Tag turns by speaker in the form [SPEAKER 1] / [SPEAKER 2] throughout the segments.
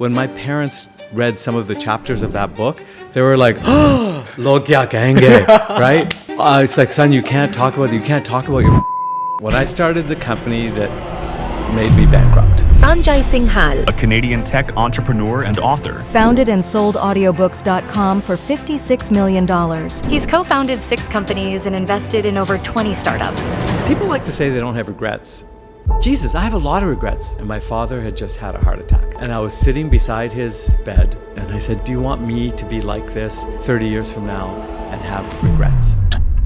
[SPEAKER 1] when my parents read some of the chapters of that book, they were like, "Oh, log kya kahenge," right? It's like, son, you can't talk about your. When I started the company that made me bankrupt.
[SPEAKER 2] Sanjay Singhal,
[SPEAKER 3] a Canadian tech entrepreneur and author,
[SPEAKER 4] founded and sold audiobooks.com for $56 million.
[SPEAKER 5] He's co-founded 6 companies and invested in over 20 startups.
[SPEAKER 1] People like to say they don't have regrets. Jesus, I have a lot of regrets. And my father had just had a heart attack. And I was sitting beside his bed and I said, do you want me to be like this 30 years from now and have regrets?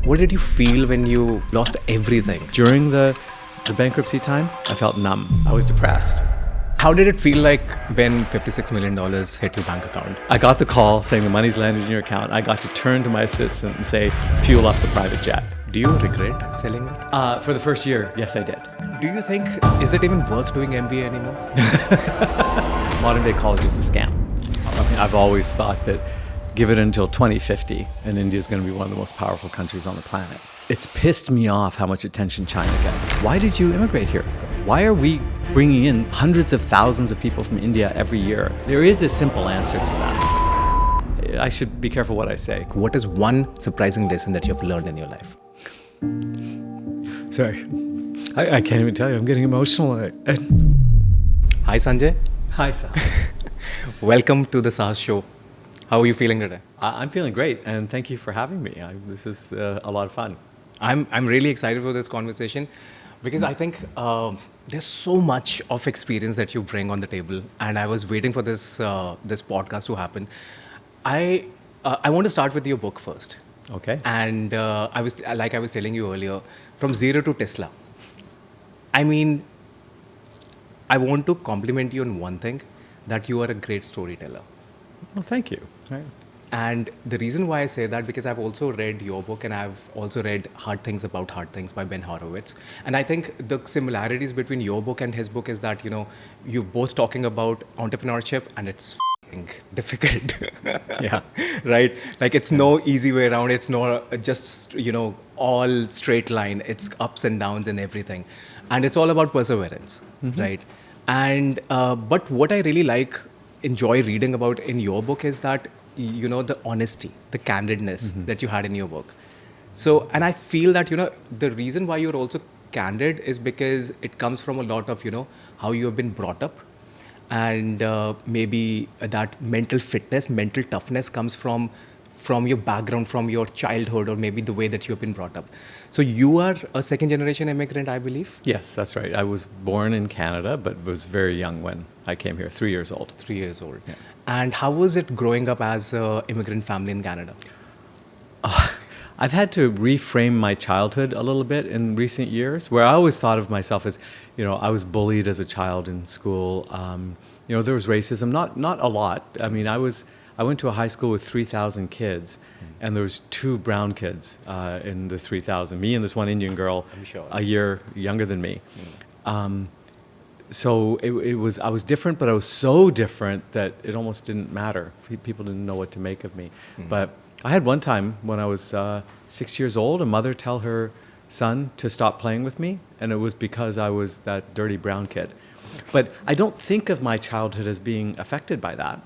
[SPEAKER 6] What did you feel when you lost everything?
[SPEAKER 1] During the bankruptcy time, I felt numb. I was depressed.
[SPEAKER 6] How did it feel like when $56 million hit your bank account?
[SPEAKER 1] I got the call saying the money's landed in your account. I got to turn to my assistant and say, fuel up the private jet.
[SPEAKER 6] Do you regret selling it?
[SPEAKER 1] For the first year, yes, I did.
[SPEAKER 6] Do you think, is it even worth doing MBA anymore?
[SPEAKER 1] Modern day college is a scam. I mean, I've always thought that give it until 2050 and India is going to be one of the most powerful countries on the planet. It's pissed me off how much attention China gets. Why did you immigrate here? Why are we bringing in hundreds of thousands of people from India every year? There is a simple answer to that. I should be careful what I say.
[SPEAKER 6] What is one surprising lesson that you've learned in your life?
[SPEAKER 1] Sorry, I can't even tell you. I'm getting emotional.
[SPEAKER 6] Hi, Sanjay.
[SPEAKER 1] Hi, Sahas.
[SPEAKER 6] Welcome to the Sahas show. How are you feeling today?
[SPEAKER 1] I'm feeling great, and thank you for having me. This is a lot of fun.
[SPEAKER 6] I'm really excited for this conversation because I think there's so much of experience that you bring on the table, and I was waiting for this podcast to happen. I want to start with your book first.
[SPEAKER 1] Okay.
[SPEAKER 6] And I was telling you earlier, from zero to Tesla. I mean, I want to compliment you on one thing, that you are a great storyteller.
[SPEAKER 1] Well, thank you. Right.
[SPEAKER 6] And the reason why I say that, because I've also read your book and I've also read Hard Things About Hard Things by Ben Horowitz. And I think the similarities between your book and his book is that, you know, you're both talking about entrepreneurship and it's difficult.
[SPEAKER 1] Yeah.
[SPEAKER 6] Right? Like it's no easy way around. It's not just, you know, all straight line. It's ups and downs and everything. And it's all about perseverance, right? And, but what I really enjoy reading about in your book is that, you know, the honesty, the candidness that you had in your book. So, and I feel that, you know, the reason why you're also candid is because it comes from a lot of, you know, how you have been brought up. And maybe that mental fitness, mental toughness comes from your background, from your childhood, or maybe the way that you've been brought up. So you are a second generation immigrant, I believe?
[SPEAKER 1] Yes, that's right. I was born in Canada, but was very young when I came here, 3 years old.
[SPEAKER 6] 3 years old.
[SPEAKER 1] Yeah.
[SPEAKER 6] And how was it growing up as an immigrant family in Canada?
[SPEAKER 1] I've had to reframe my childhood a little bit in recent years, where I always thought of myself as, you know, I was bullied as a child in school. You know, there was racism, not a lot. I mean, I went to a high school with 3,000 kids, and there was 2 brown kids in the 3,000. Me and this one Indian girl, a year younger than me. So I was different, but I was so different that it almost didn't matter. People didn't know what to make of me. But I had one time when I was 6 years old, a mother tell her son to stop playing with me, and it was because I was that dirty brown kid. But I don't think of my childhood as being affected by that.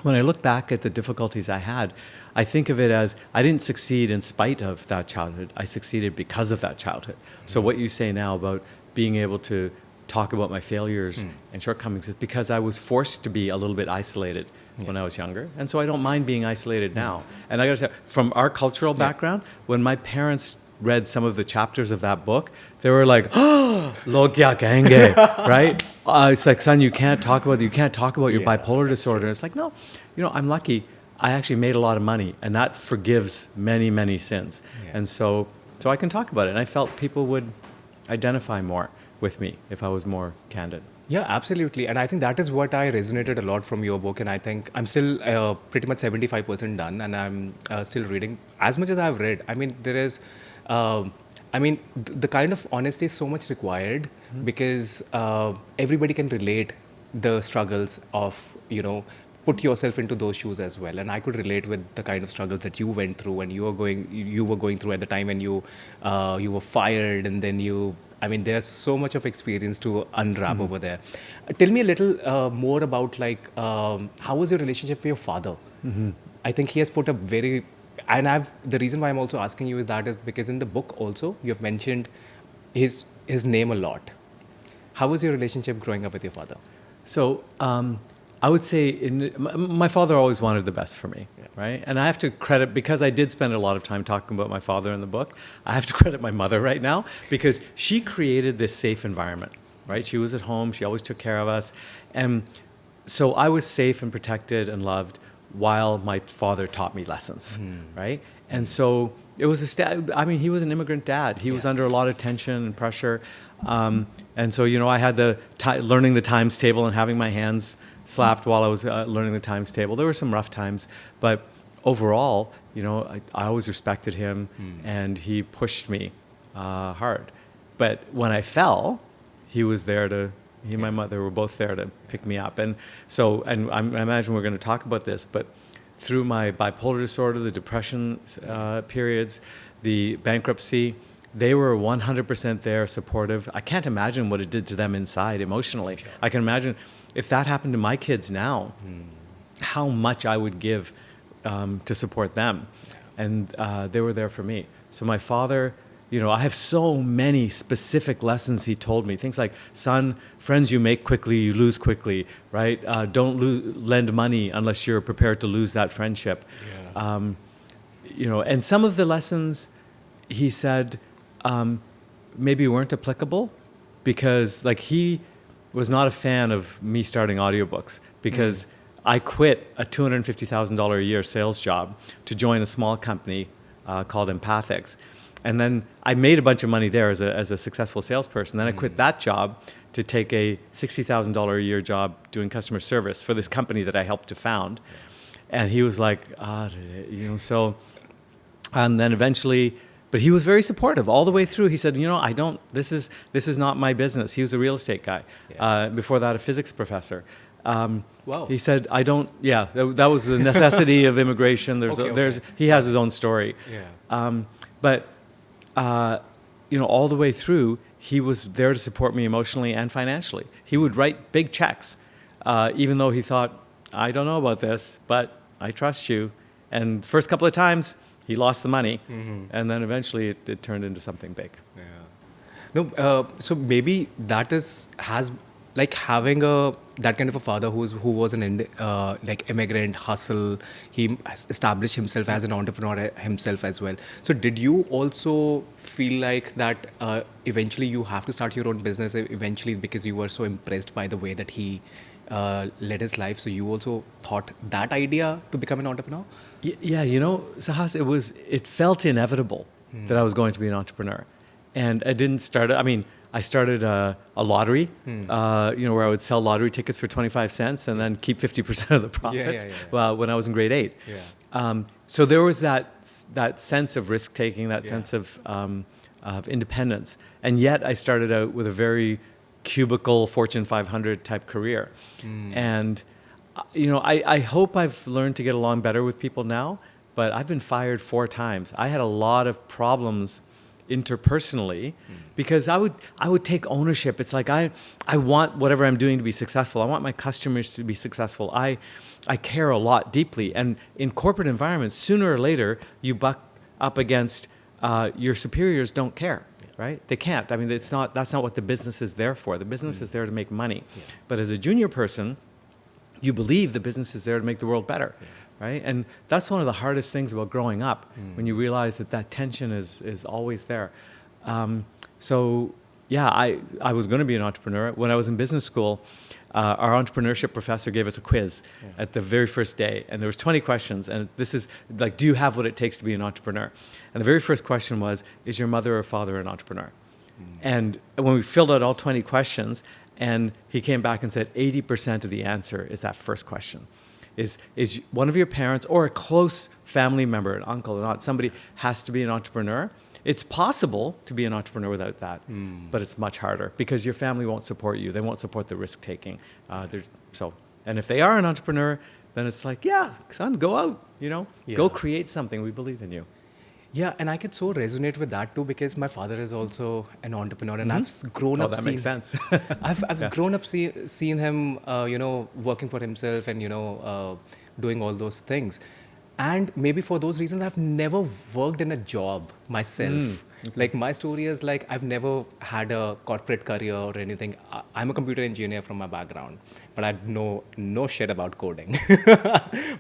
[SPEAKER 1] When I look back at the difficulties I had, I think of it as I didn't succeed in spite of that childhood. I succeeded because of that childhood. So what you say now about being able to talk about my failures and shortcomings is because I was forced to be a little bit isolated when I was younger. And so I don't mind being isolated now. And I got to say, from our cultural background, when my parents read some of the chapters of that book, they were like, "Oh, log kya kahenge," right? It's like, son, you can't talk about your bipolar disorder. It's like, no, you know, I'm lucky. I actually made a lot of money, and that forgives many, many sins. And so I can talk about it. And I felt people would identify more with me if I was more candid.
[SPEAKER 6] Yeah, absolutely. And I think that is what I resonated a lot from your book. And I think I'm still pretty much 75% done, and I'm still reading as much as I've read. I mean, there is, the kind of honesty is so much required because everybody can relate the struggles of, you know, put yourself into those shoes as well. And I could relate with the kind of struggles that you went through and you were going through at the time when you were fired, and then you I mean, there's so much of experience to unwrap over there. Tell me a little more about how was your relationship with your father? I think he has put a very, and the reason why I'm also asking you that is because in the book also you have mentioned his name a lot. How was your relationship growing up with your father?
[SPEAKER 1] So I would say my father always wanted the best for me, right? And I have to credit, because I did spend a lot of time talking about my father in the book, I have to credit my mother right now, because she created this safe environment, right? She was at home, she always took care of us. And so I was safe and protected and loved while my father taught me lessons, right? And so it was he was an immigrant dad. He was under a lot of tension and pressure. And so, I had learning the times table and having my hands slapped while I was learning the times table. There were some rough times, but overall, I always respected him, and he pushed me hard. But when I fell, he was there he and my mother were both there to pick me up. And so, I imagine we're going to talk about this, but through my bipolar disorder, the depression periods, the bankruptcy, they were 100% there, supportive. I can't imagine what it did to them inside emotionally. I can imagine if that happened to my kids now, how much I would give to support them. And they were there for me. So my father, I have so many specific lessons he told me. Things like, son, friends you make quickly, you lose quickly, right? Don't lend money unless you're prepared to lose that friendship. Yeah. And some of the lessons he said maybe weren't applicable, because he was not a fan of me starting audiobooks, because I quit a $250,000 a year sales job to join a small company called Empathics. And then I made a bunch of money there as a successful salesperson. Then I quit that job to take a $60,000 a year job doing customer service for this company that I helped to found. And he was like, so, and then eventually, but he was very supportive all the way through. He said, this is not my business. He was a real estate guy. Before that, a physics professor.
[SPEAKER 6] Wow.
[SPEAKER 1] He said, that was the necessity of immigration. He has his own story.
[SPEAKER 6] Yeah.
[SPEAKER 1] But all the way through, he was there to support me emotionally and financially. He would write big checks, even though he thought, I don't know about this, but I trust you. And the first couple of times, he lost the money, and then eventually it turned into something big.
[SPEAKER 6] Yeah. No, so maybe that has having that kind of a father who was an immigrant, hustle. He established himself as an entrepreneur himself as well. So did you also feel like that eventually you have to start your own business eventually, because you were so impressed by the way that he led his life? So you also thought that idea to become an entrepreneur?
[SPEAKER 1] Yeah, Sahas, it felt inevitable that I was going to be an entrepreneur. And I didn't start, I started a lottery, where I would sell lottery tickets for 25 cents and then keep 50% of the profits when I was in grade 8. Yeah. So there was that sense of risk-taking, that sense of independence. And yet I started out with a very cubicle Fortune 500 type career. And I hope I've learned to get along better with people now, but I've been fired 4 times. I had a lot of problems interpersonally because I would take ownership. It's like I want whatever I'm doing to be successful. I want my customers to be successful. I care a lot deeply. And in corporate environments, sooner or later, you buck up against your superiors don't care. Right? They can't. That's not what the business is there for. The business is there to make money. Yeah. But as a junior person, you believe the business is there to make the world better. Yeah. Right? And that's one of the hardest things about growing up, when you realize that tension is always there. So yeah, I was going to be an entrepreneur. When I was in business school, our entrepreneurship professor gave us a quiz at the very first day, and there was 20 questions, and this is like, do you have what it takes to be an entrepreneur? And the very first question was, is your mother or father an entrepreneur? And when we filled out all 20 questions, and he came back and said 80% of the answer is that first question. Is one of your parents or a close family member, an uncle, an aunt, somebody has to be an entrepreneur? It's possible to be an entrepreneur without that, but it's much harder because your family won't support you. They won't support the risk taking. And if they are an entrepreneur, then it's like, yeah, son, go out, go create something. We believe in you.
[SPEAKER 6] Yeah, and I could so resonate with that too because my father is also an entrepreneur, and I've grown
[SPEAKER 1] Oh,
[SPEAKER 6] up
[SPEAKER 1] that
[SPEAKER 6] seeing.
[SPEAKER 1] makes sense.
[SPEAKER 6] I've
[SPEAKER 1] Yeah.
[SPEAKER 6] grown up seen him, working for himself and doing all those things, and maybe for those reasons, I've never worked in a job myself. Like my story is like I've never had a corporate career or anything. I'm a computer engineer from my background, but I know no shit about coding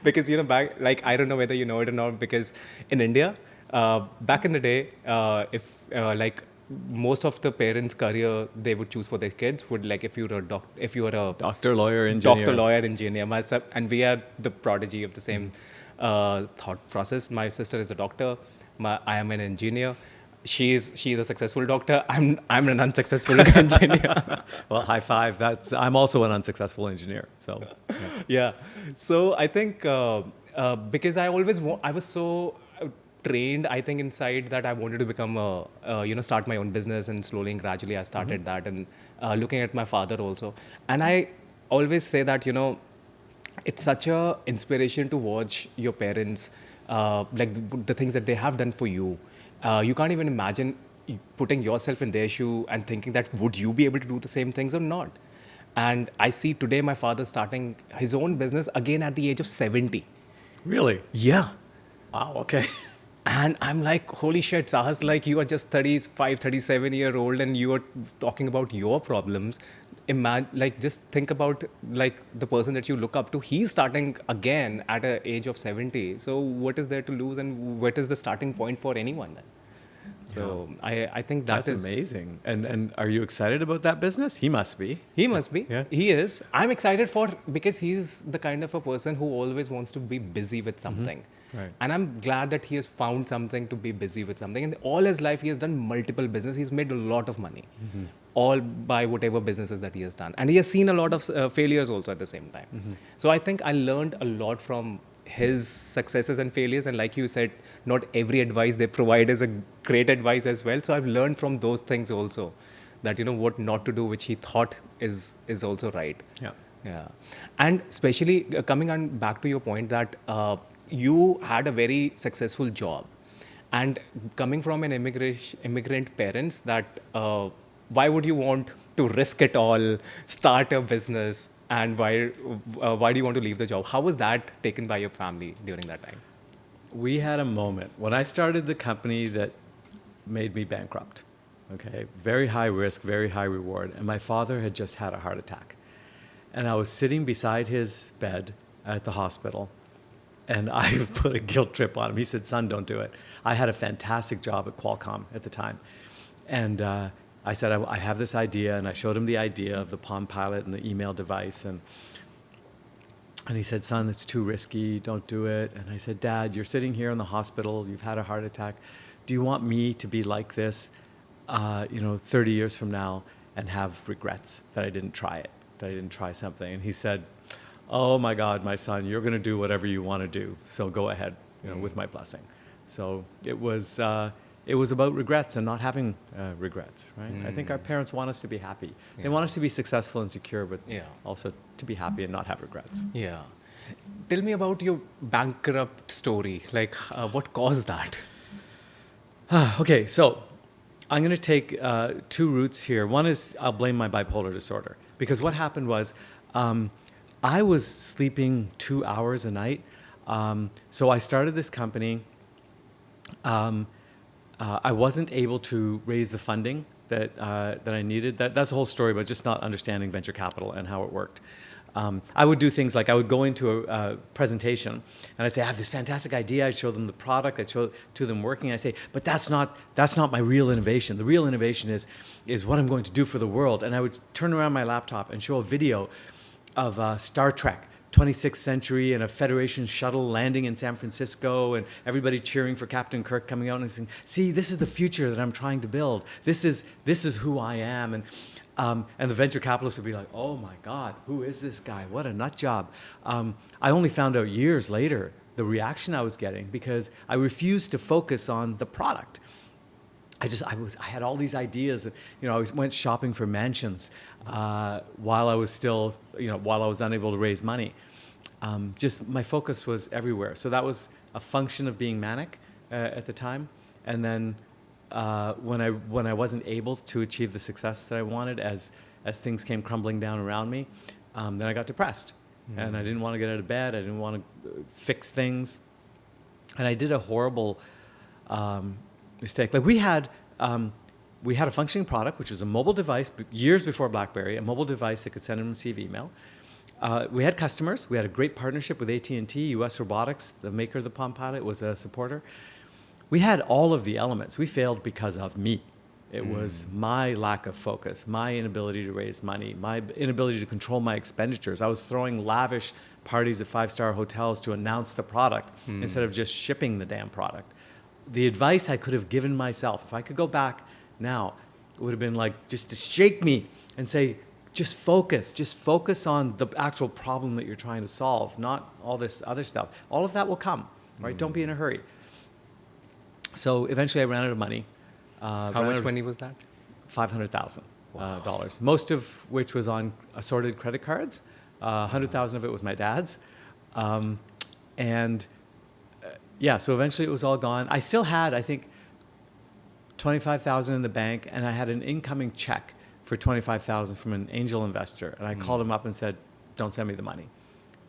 [SPEAKER 6] because back like I don't know whether you know it or not because in India. Back in the day, if like most of the parents' career they would choose for their kids would like if you were a
[SPEAKER 1] Doctor, lawyer, engineer.
[SPEAKER 6] doctor, lawyer, engineer. Myself, and we are the prodigy of the same thought process. My sister is a doctor. I am an engineer. She's a successful doctor. I'm an unsuccessful engineer.
[SPEAKER 1] Well, high five. I'm also an unsuccessful engineer. So,
[SPEAKER 6] Yeah. So I think because I was so trained, I think inside that I wanted to become start my own business, and slowly and gradually I started that, and looking at my father also, and I always say that it's such a inspiration to watch your parents, like the things that they have done for you. You can't even imagine putting yourself in their shoe and thinking that would you be able to do the same things or not. And I see today my father starting his own business again at the age of 70.
[SPEAKER 1] really?
[SPEAKER 6] Yeah.
[SPEAKER 1] Wow. Okay.
[SPEAKER 6] And I'm like, holy shit, Sahas, like you are just 35, 37-year-old and you are talking about your problems. Like just think about like the person that you look up to. He's starting again at an age of 70. So what is there to lose, and what is the starting point for anyone then? So I think
[SPEAKER 1] That's
[SPEAKER 6] is
[SPEAKER 1] amazing. And are you excited about that business? He must be.
[SPEAKER 6] He must be.
[SPEAKER 1] Yeah.
[SPEAKER 6] He is. I'm excited because he's the kind of a person who always wants to be busy with something.
[SPEAKER 1] Right.
[SPEAKER 6] And I'm glad that he has found something to be busy with something. And all his life, he has done multiple business. He's made a lot of money, all by whatever businesses that he has done. And he has seen a lot of failures also at the same time. So I think I learned a lot from his successes and failures. And like you said, not every advice they provide is a great advice as well. So I've learned from those things also, that what not to do, which he thought is also right.
[SPEAKER 1] Yeah.
[SPEAKER 6] Yeah. And especially coming on back to your point that you had a very successful job, and coming from an immigrant parents, that why would you want to risk it all, start a business, and why do you want to leave the job? How was that taken by your family during that time?
[SPEAKER 1] We had a moment when I started the company that made me bankrupt. Okay, very high risk, very high reward, and my father had just had a heart attack, and I was sitting beside his bed at the hospital, and I put a guilt trip on him. He said, "Son, don't do it." I had a fantastic job at Qualcomm at the time, and I said, I have this idea, and I showed him the idea of the Palm Pilot and the email device, and he said, "Son, it's too risky, don't do it." And I said, "Dad, you're sitting here in the hospital, you've had a heart attack. Do you want me to be like this, 30 years from now and have regrets that I didn't try it, that I didn't try something?" And he said, "Oh my God, my son, you're going to do whatever you want to do, so go ahead, with my blessing." So it was about regrets and not having regrets, right? I think our parents want us to be happy. They want us to be successful and secure, but also to be happy and not have regrets.
[SPEAKER 6] Yeah. Tell me about your bankrupt story. Like, what caused that?
[SPEAKER 1] Okay, so I'm going to take two routes here. One is I'll blame my bipolar disorder, because what happened was I was sleeping 2 hours a night. So I started this company. I wasn't able to raise the funding that I needed. That's a whole story, but just not understanding venture capital and how it worked. I would do things like I would go into a presentation and I'd say, "I have this fantastic idea." I'd show them the product. I'd show it to them working. I say, "But that's not my real innovation. The real innovation is what I'm going to do for the world." And I would turn around my laptop and show a video of Star Trek, 26th century, and a Federation shuttle landing in San Francisco, and everybody cheering for Captain Kirk coming out and saying, "See, this is the future that I'm trying to build. This is who I am." And the venture capitalists would be like, "Oh my God, who is this guy? What a nut job." I only found out years later the reaction I was getting because I refused to focus on the product. I had all these ideas. I went shopping for mansions while I was still, while I was unable to raise money. Just my focus was everywhere. So that was a function of being manic at the time. And then when I wasn't able to achieve the success that I wanted, as things came crumbling down around me, then I got depressed, and I didn't want to get out of bed. I didn't want to fix things, and I did a horrible mistake. Like we had a functioning product, which was a mobile device, years before BlackBerry, a mobile device that could send and receive email. We had customers. We had a great partnership with AT&T. US Robotics, the maker of the Palm Pilot, was a supporter. We had all of the elements. We failed because of me. It was my lack of focus, my inability to raise money, my inability to control my expenditures. I was throwing lavish parties at five-star hotels to announce the product instead of just shipping the damn product. The advice I could have given myself, if I could go back now, it would have been like just to shake me and say, just focus on the actual problem that you're trying to solve, not all this other stuff. All of that will come, right? Don't be in a hurry. So eventually I ran out of money.
[SPEAKER 6] How much money was that?
[SPEAKER 1] $500,000, most of which was on assorted credit cards. 100,000 of it was my dad's. So eventually it was all gone. I still had, I think, 25,000 in the bank, and I had an incoming check for 25,000 from an angel investor. And I called him up and said, don't send me the money.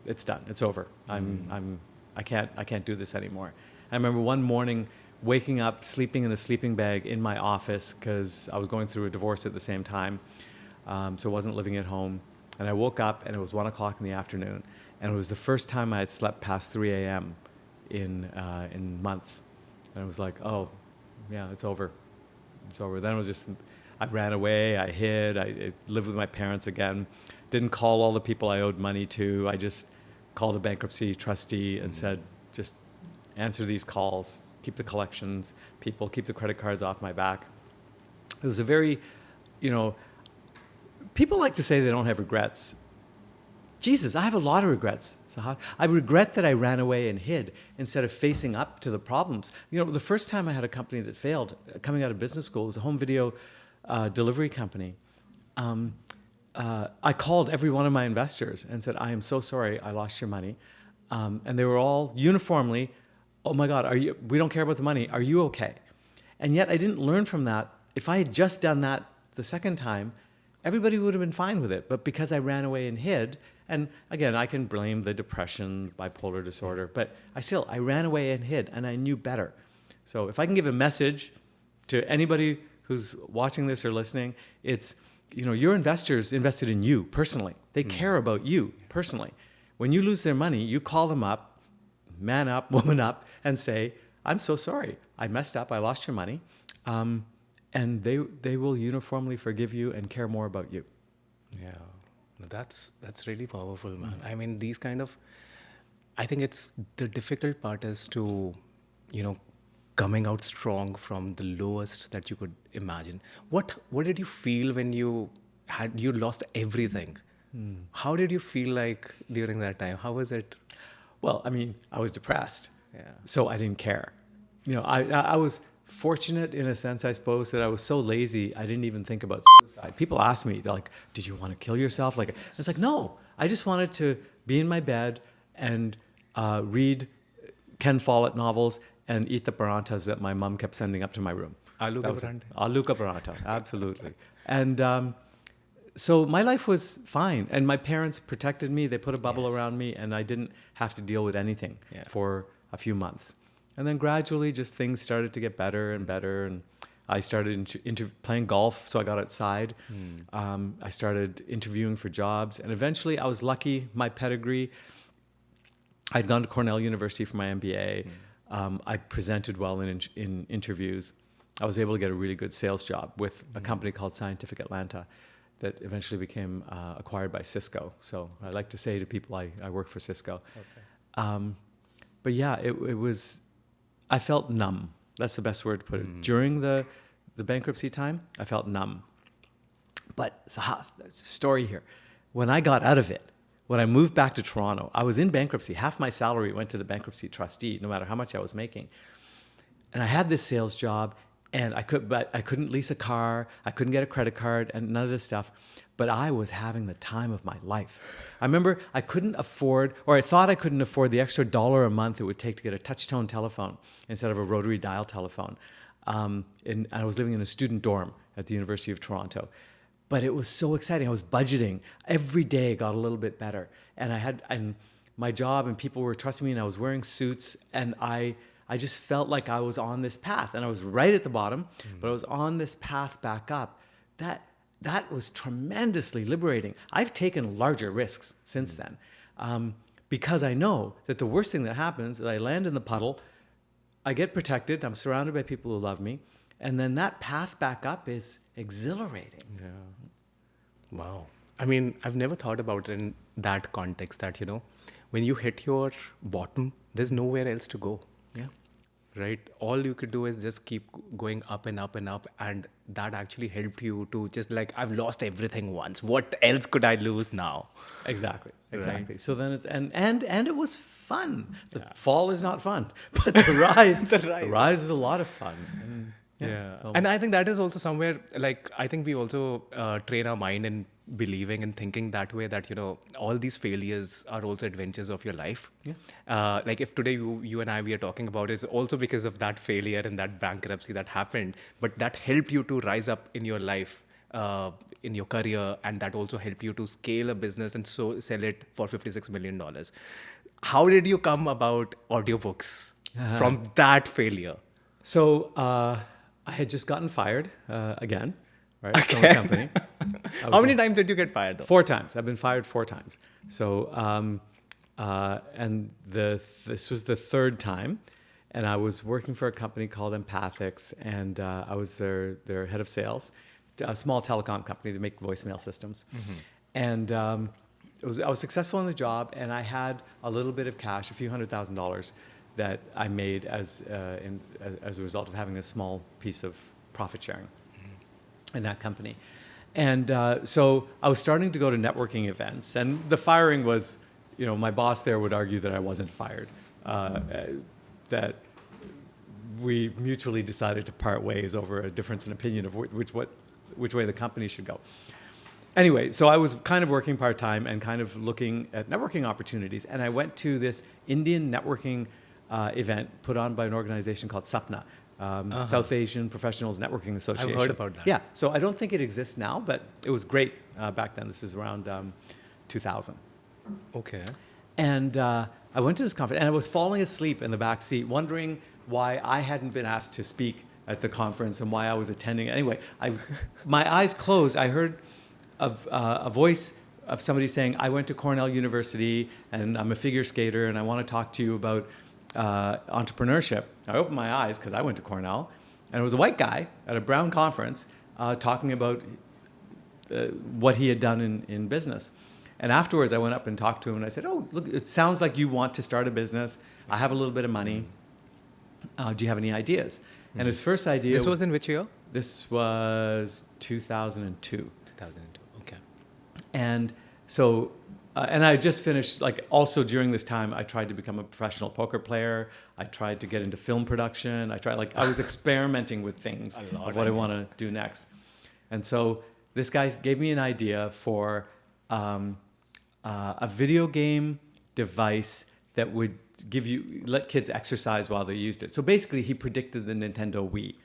[SPEAKER 1] It's done. It's over. I can't do this anymore. I remember one morning waking up, sleeping in a sleeping bag in my office because I was going through a divorce at the same time, so I wasn't living at home. And I woke up, and it was 1 o'clock in the afternoon, and it was the first time I had slept past 3 a.m. in months. And I was like, oh, yeah, it's over. It's over. Then it was just, I ran away, I hid, I lived with my parents again, didn't call all the people I owed money to. I just called a bankruptcy trustee and said, just answer these calls, keep the collections people, keep the credit cards off my back. It was a very, people like to say they don't have regrets. Jesus, I have a lot of regrets, Sahas. I regret that I ran away and hid instead of facing up to the problems. The first time I had a company that failed, coming out of business school, it was a home video delivery company. I called every one of my investors and said, I am so sorry I lost your money. And they were all uniformly, oh my God, we don't care about the money. Are you okay? And yet I didn't learn from that. If I had just done that the second time, everybody would have been fine with it. But because I ran away and hid, and again, I can blame the depression, bipolar disorder, but I ran away and hid, and I knew better. So if I can give a message to anybody who's watching this or listening, it's, your investors invested in you personally. They care about you personally. When you lose their money, you call them up, man up, woman up, and say, I'm so sorry. I messed up. I lost your money. And they will uniformly forgive you and care more about you.
[SPEAKER 6] Yeah. That's really powerful, man. I mean, these kind of, I think it's the difficult part is to, coming out strong from the lowest that you could imagine. What did you feel when you lost everything? How did you feel like during that time? How was it?
[SPEAKER 1] Well, I mean, I was depressed.
[SPEAKER 6] Yeah.
[SPEAKER 1] So I didn't care. I was fortunate in a sense, I suppose, that I was so lazy, I didn't even think about suicide. People ask me, like, did you want to kill yourself? Like, it's like, no, I just wanted to be in my bed and read Ken Follett novels and eat the paranthas that my mom kept sending up to my room.
[SPEAKER 6] Aloo ka parantha.
[SPEAKER 1] Aloo ka parantha, absolutely. And so my life was fine. And my parents protected me. They put a bubble around me, and I didn't have to deal with anything for a few months. And then gradually just things started to get better and better. And I started playing golf, so I got outside. I started interviewing for jobs. And eventually I was lucky, my pedigree. I'd gone to Cornell University for my MBA. I presented well in interviews. I was able to get a really good sales job with a company called Scientific Atlanta that eventually became acquired by Cisco. So I like to say to people I work for Cisco. Okay. But yeah, it was, I felt numb. That's the best word to put it. During the bankruptcy time, I felt numb. But Sahas, there's a story here. When I got out of it, when I moved back to Toronto, I was in bankruptcy. Half my salary went to the bankruptcy trustee, no matter how much I was making. And I had this sales job, and I couldn't lease a car, I couldn't get a credit card, and none of this stuff. But I was having the time of my life. I remember I couldn't afford, or I thought I couldn't afford the extra $1 a month it would take to get a touch-tone telephone instead of a rotary dial telephone. and I was living in a student dorm at the University of Toronto. But it was so exciting. I was budgeting. Every day got a little bit better. And my job and people were trusting me, and I was wearing suits, and I just felt like I was on this path. And I was right at the bottom, but I was on this path back up. That was tremendously liberating. I've taken larger risks since then, because I know that the worst thing that happens is I land in the puddle, I get protected, I'm surrounded by people who love me, and then that path back up is exhilarating.
[SPEAKER 6] Yeah. Wow. I mean, I've never thought about it in that context that, when you hit your bottom, there's nowhere else to go.
[SPEAKER 1] Yeah.
[SPEAKER 6] Right? All you could do is just keep going up and up and up. And that actually helped you to just like, I've lost everything once. What else could I lose now?
[SPEAKER 1] Exactly.
[SPEAKER 6] Right.
[SPEAKER 1] So then it's, and it was fun. The fall is not fun, but the rise is a lot of fun. And,
[SPEAKER 6] yeah. And I think that is also somewhere, like, I think we also train our mind in believing and thinking that way that, all these failures are also adventures of your life.
[SPEAKER 1] Yeah.
[SPEAKER 6] Like if today you and we are talking about is also because of that failure and that bankruptcy that happened, but that helped you to rise up in your life, in your career, and that also helped you to scale a business and so sell it for $56 million. How did you come about audiobooks from that failure?
[SPEAKER 1] So I had just gotten fired again, right, from a company.
[SPEAKER 6] How many times did you get fired, though?
[SPEAKER 1] 4 times. I've been fired 4 times. So, and this was the 3rd time, and I was working for a company called Empathics, and I was their head of sales, a small telecom company that make voicemail systems, and I was successful in the job, and I had a little bit of cash, a few $100,000 that I made as a result of having a small piece of profit sharing in that company. And so I was starting to go to networking events, and the firing was, my boss there would argue that I wasn't fired, that we mutually decided to part ways over a difference in opinion of which way the company should go. Anyway, so I was kind of working part-time and kind of looking at networking opportunities, and I went to this Indian networking event put on by an organization called SAPNA, South Asian Professionals Networking Association.
[SPEAKER 6] I've heard about that.
[SPEAKER 1] Yeah, so I don't think it exists now, but it was great back then. This is around 2000.
[SPEAKER 6] Okay.
[SPEAKER 1] And I went to this conference, and I was falling asleep in the back seat, wondering why I hadn't been asked to speak at the conference and why I was attending. Anyway, my eyes closed. I heard a voice of somebody saying, I went to Cornell University, and I'm a figure skater, and I want to talk to you about entrepreneurship. I opened my eyes because I went to Cornell, and it was a white guy at a brown conference talking about what he had done in business. And afterwards, I went up and talked to him, and I said, "Oh, look, it sounds like you want to start a business. I have a little bit of money. Do you have any ideas?" And his first idea...
[SPEAKER 6] This was in which year?
[SPEAKER 1] This was 2002.
[SPEAKER 6] 2002, okay.
[SPEAKER 1] And so... and I just finished, also during this time, I tried to become a professional poker player. I tried to get into film production. I was experimenting with things of what I want to do next. And so this guy gave me an idea for a video game device that would let kids exercise while they used it. So basically, he predicted the Nintendo Wii.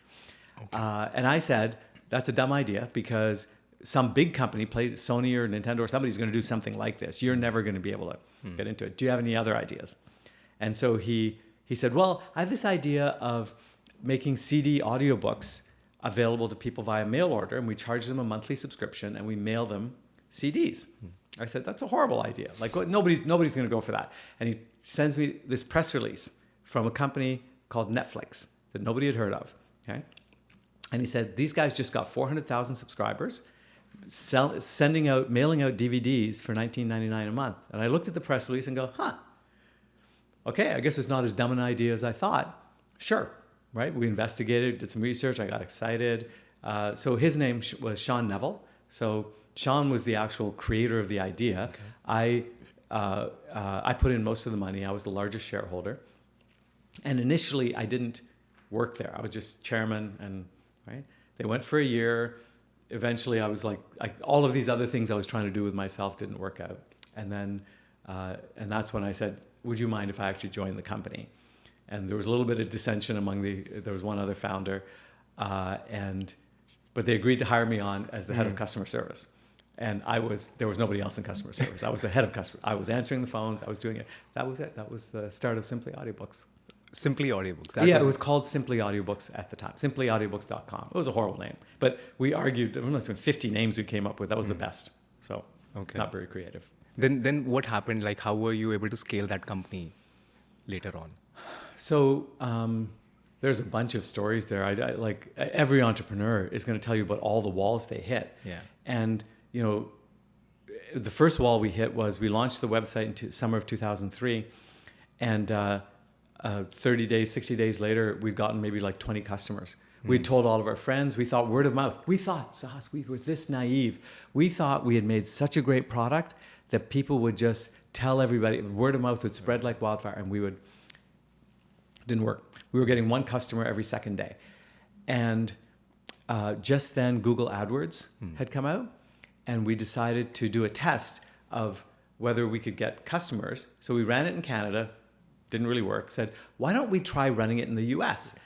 [SPEAKER 1] Okay. And I said, that's a dumb idea because some big company, Sony or Nintendo or somebody's going to do something like this. You're never going to be able to get into it. Do you have any other ideas? And so he said, well, I have this idea of making CD audiobooks available to people via mail order, and we charge them a monthly subscription, and we mail them CDs. I said, that's a horrible idea. Nobody's going to go for that. And he sends me this press release from a company called Netflix that nobody had heard of. Okay, and he said, these guys just got 400,000 subscribers, mailing out DVDs for $19.99 a month. And I looked at the press release and go, okay, I guess it's not as dumb an idea as I thought. Sure, right? We investigated, did some research. I got excited. So his name was Sean Neville. So Sean was the actual creator of the idea. Okay. I put in most of the money. I was the largest shareholder. And initially, I didn't work there. I was just chairman, and right. They went for a year. Eventually, I was like all of these other things I was trying to do with myself didn't work out. And then, and that's when I said, would you mind if I actually joined the company? And there was a little bit of dissension there was one other founder. But they agreed to hire me on as the head of customer service. And there was nobody else in customer service. I was the head of customer. I was answering the phones. I was doing it. That was it. That was the start of Simply Audiobooks.
[SPEAKER 6] Simply Audiobooks.
[SPEAKER 1] It was called Simply Audiobooks at the time. SimplyAudiobooks.com. It was a horrible name. But we argued, there must have been 50 names we came up with. That was the best. So not very creative.
[SPEAKER 6] Then what happened? Like, how were you able to scale that company later on?
[SPEAKER 1] So there's a bunch of stories there. Like every entrepreneur is going to tell you about all the walls they hit.
[SPEAKER 6] Yeah.
[SPEAKER 1] And, the first wall we hit was we launched the website in summer of 2003. And 30 days, 60 days later, we'd gotten maybe like 20 customers. We told all of our friends. We thought word of mouth. We thought, Sahas, we were this naive. We thought we had made such a great product that people would just tell everybody. Word of mouth would spread like wildfire, and didn't work. We were getting one customer every second day. And just then, Google AdWords had come out, and we decided to do a test of whether we could get customers. So we ran it in Canada, didn't really work. Said, why don't we try running it in the US?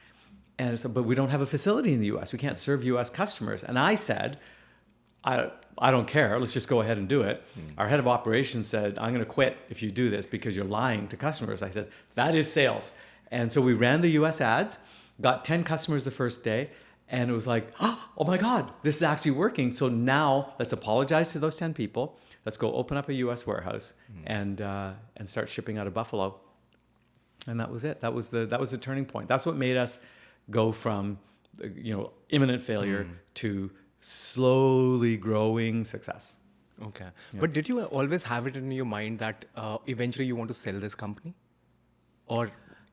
[SPEAKER 1] And so, but we don't have a facility in the US. We can't serve US customers. And I said, I don't care. Let's just go ahead and do it. Our head of operations said, I'm going to quit if you do this because you're lying to customers. I said, that is sales. And so we ran the US ads, got 10 customers the first day. And it was like, oh my God, this is actually working. So now let's apologize to those 10 people. Let's go open up a US warehouse and start shipping out of Buffalo. And that was it. That was the turning point. That's what made us go from, imminent failure to slowly growing success.
[SPEAKER 6] Okay. Yeah. But did you always have it in your mind that eventually you want to sell this company? Or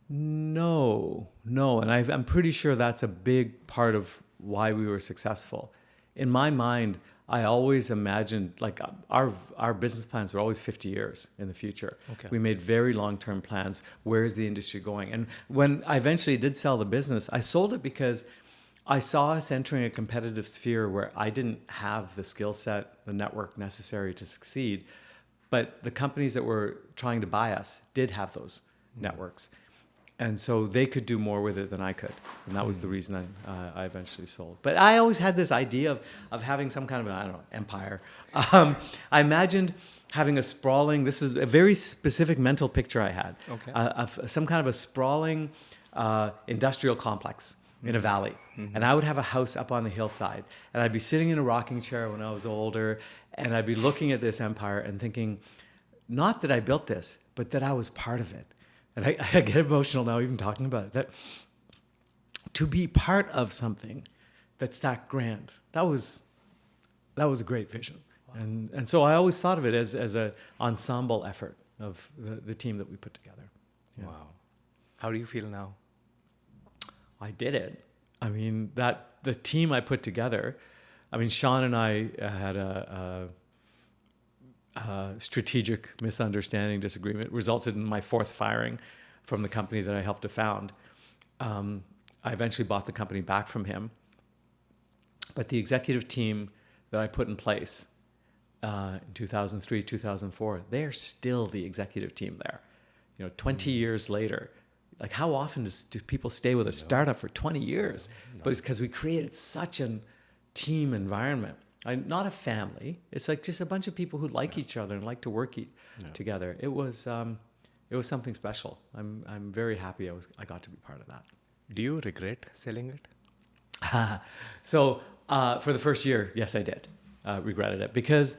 [SPEAKER 1] No. And I'm pretty sure that's a big part of why we were successful. In my mind, I always imagined, like, our business plans were always 50 years in the future.
[SPEAKER 6] Okay.
[SPEAKER 1] We made very long-term plans. Where is the industry going? And when I eventually did sell the business, I sold it because I saw us entering a competitive sphere where I didn't have the skill set, the network necessary to succeed. But the companies that were trying to buy us did have those networks. And so they could do more with it than I could. And that was the reason I eventually sold. But I always had this idea of having some kind of, empire. I imagined having a sprawling, this is a very specific mental picture I had, of some kind of a sprawling industrial complex in a valley. And I would have a house up on the hillside. And I'd be sitting in a rocking chair when I was older. And I'd be looking at this empire and thinking, not that I built this, but that I was part of it. And I get emotional now even talking about it. That to be part of something that's that grand, that was a great vision. Wow. And so I always thought of it as an ensemble effort of the team that we put together. Yeah.
[SPEAKER 6] Wow. How do you feel now?
[SPEAKER 1] I did it. I mean, the team I put together, Sean and I had a strategic misunderstanding, disagreement, resulted in my 4th firing from the company that I helped to found. I eventually bought the company back from him. But the executive team that I put in place in 2003, 2004, they're still the executive team there. 20 years later. Like, how often do people stay with a startup for 20 years? But it's because we created such a team environment. Not a family. It's like just a bunch of people who like each other and like to work together. It was something special. I'm very happy I got to be part of that.
[SPEAKER 6] Do you regret selling it?
[SPEAKER 1] So for the first year, yes, I did. Regretted it because,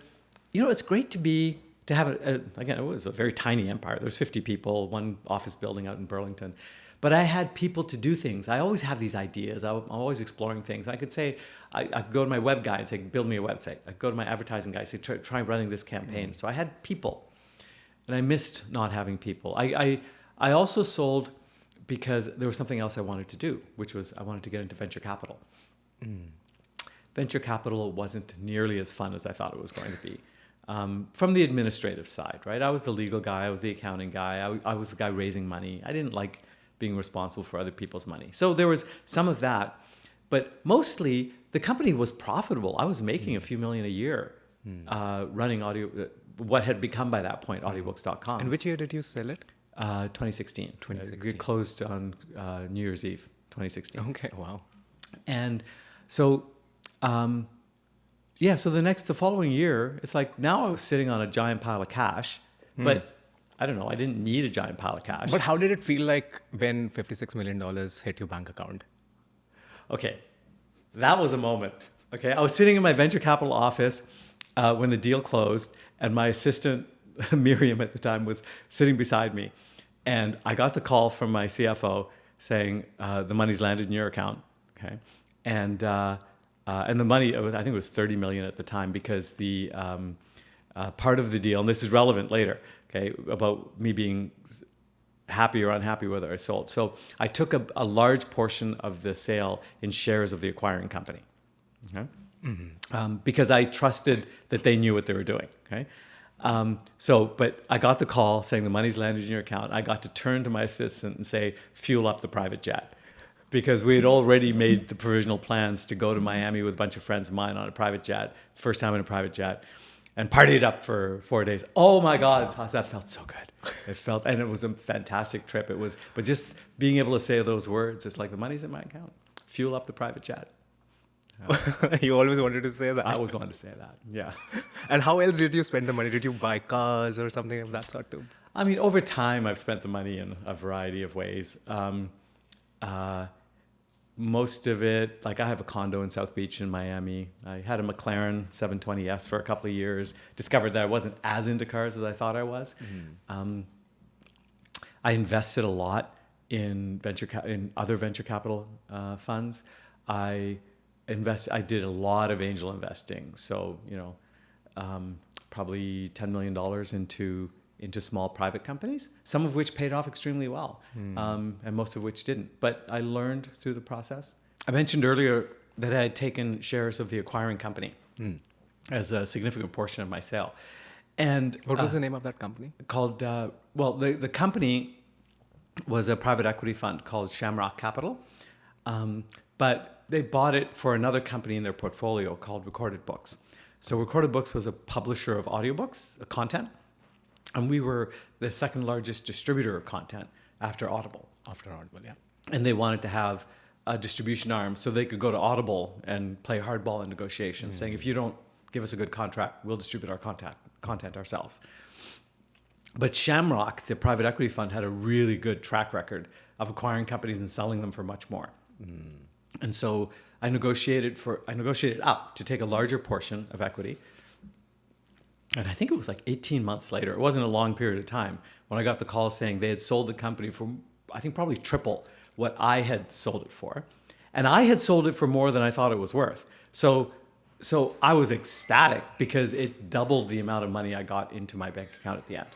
[SPEAKER 1] it's great to have again, it was a very tiny empire. There was 50 people, one office building out in Burlington. But I had people to do things. I always have these ideas. I'm always exploring things. I could say, I could go to my web guy and say, build me a website. I'd go to my advertising guy and say, try running this campaign. So I had people. And I missed not having people. I also sold because there was something else I wanted to do, which was I wanted to get into venture capital. Venture capital wasn't nearly as fun as I thought it was going to be. From the administrative side, right? I was the legal guy. I was the accounting guy. I was the guy raising money. I didn't like being responsible for other people's money. So there was some of that. But mostly, the company was profitable. I was making a few million a year running what had become by that point audiobooks.com.
[SPEAKER 6] And which year did you sell it?
[SPEAKER 1] 2016. 2016. It closed on New Year's Eve, 2016.
[SPEAKER 6] Okay, wow.
[SPEAKER 1] And so, so the following year, it's like now I was sitting on a giant pile of cash, but I don't know, I didn't need a giant pile of cash.
[SPEAKER 6] But how did it feel like when $56 million hit your bank account?
[SPEAKER 1] Okay, that was a moment. Okay, I was sitting in my venture capital office when the deal closed, and my assistant, Miriam at the time, was sitting beside me. And I got the call from my CFO saying, the money's landed in your account. Okay, and the money, I think it was 30 million at the time, because the part of the deal, and this is relevant later, okay, about me being happy or unhappy whether I sold. So I took a large portion of the sale in shares of the acquiring company, okay? Because I trusted that they knew what they were doing, okay? But I got the call saying the money's landed in your account. I got to turn to my assistant and say, fuel up the private jet. Because we had already made the provisional plans to go to Miami with a bunch of friends of mine on a private jet, first time in a private jet, and partied up for 4 days. Oh my God, that felt so good. And it was a fantastic trip. But just being able to say those words, it's like the money's in my account. Fuel up the private jet.
[SPEAKER 6] You always wanted to say that.
[SPEAKER 1] I always wanted to say that, yeah.
[SPEAKER 6] And how else did you spend the money? Did you buy cars or something of that sort too?
[SPEAKER 1] I mean, over time, I've spent the money in a variety of ways. Most of it, like I have a condo in South Beach in Miami. I had a McLaren 720S for a couple of years. Discovered that I wasn't as into cars as I thought I was. I invested a lot in other venture capital funds. I did a lot of angel investing. So probably $10 million into small private companies, some of which paid off extremely well, and most of which didn't. But I learned through the process. I mentioned earlier that I had taken shares of the acquiring company as a significant portion of my sale. And
[SPEAKER 6] what was the name of that company?
[SPEAKER 1] Called, the company was a private equity fund called Shamrock Capital. But they bought it for another company in their portfolio called Recorded Books. So Recorded Books was a publisher of audiobooks, content. And we were the second largest distributor of content after Audible.
[SPEAKER 6] Yeah.
[SPEAKER 1] And they wanted to have a distribution arm so they could go to Audible and play hardball in negotiations, saying, if you don't give us a good contract, we'll distribute our content ourselves. But Shamrock, the private equity fund, had a really good track record of acquiring companies and selling them for much more. And so I negotiated up to take a larger portion of equity. And I think it was like 18 months later, it wasn't a long period of time, when I got the call saying they had sold the company for, I think, probably triple what I had sold it for. And I had sold it for more than I thought it was worth. So I was ecstatic because it doubled the amount of money I got into my bank account at the end.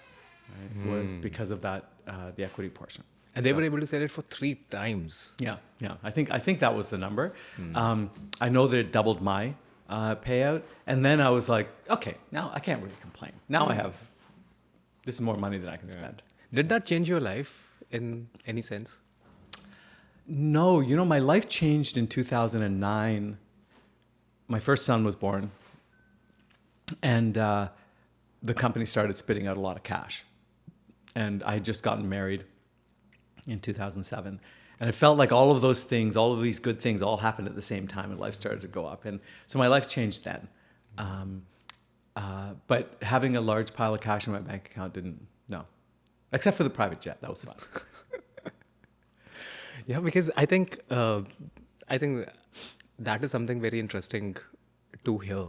[SPEAKER 1] Right? Was because of that, the equity portion.
[SPEAKER 6] And they were able to sell it for 3 times.
[SPEAKER 1] Yeah. I think that was the number. I know that it doubled my payout, and then I was like, okay, now I can't really complain. Now this is more money than I can spend.
[SPEAKER 6] Did that change your life in any sense?
[SPEAKER 1] No, my life changed in 2009. My first son was born, and the company started spitting out a lot of cash. And I had just gotten married in 2007. And it felt like all of those things, all of these good things all happened at the same time, and life started to go up. And so my life changed then. But having a large pile of cash in my bank account no. Except for the private jet, that was fun.
[SPEAKER 6] Yeah, because I think that is something very interesting to hear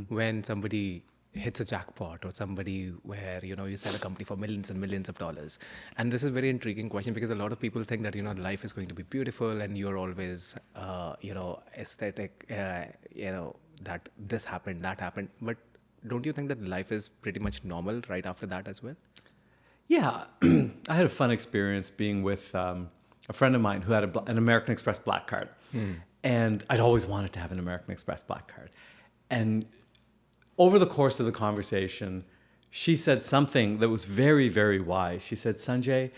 [SPEAKER 6] when somebody hits a jackpot, or somebody where you sell a company for millions and millions of dollars. And this is a very intriguing question, because a lot of people think that life is going to be beautiful and you're always aesthetic, that this happened, that happened. But don't you think that life is pretty much normal right after that as well?
[SPEAKER 1] Yeah, I had a fun experience being with a friend of mine who had an American Express black card. And I'd always wanted to have an American Express black card. And over the course of the conversation, she said something that was very, very wise. She said, Sanjay,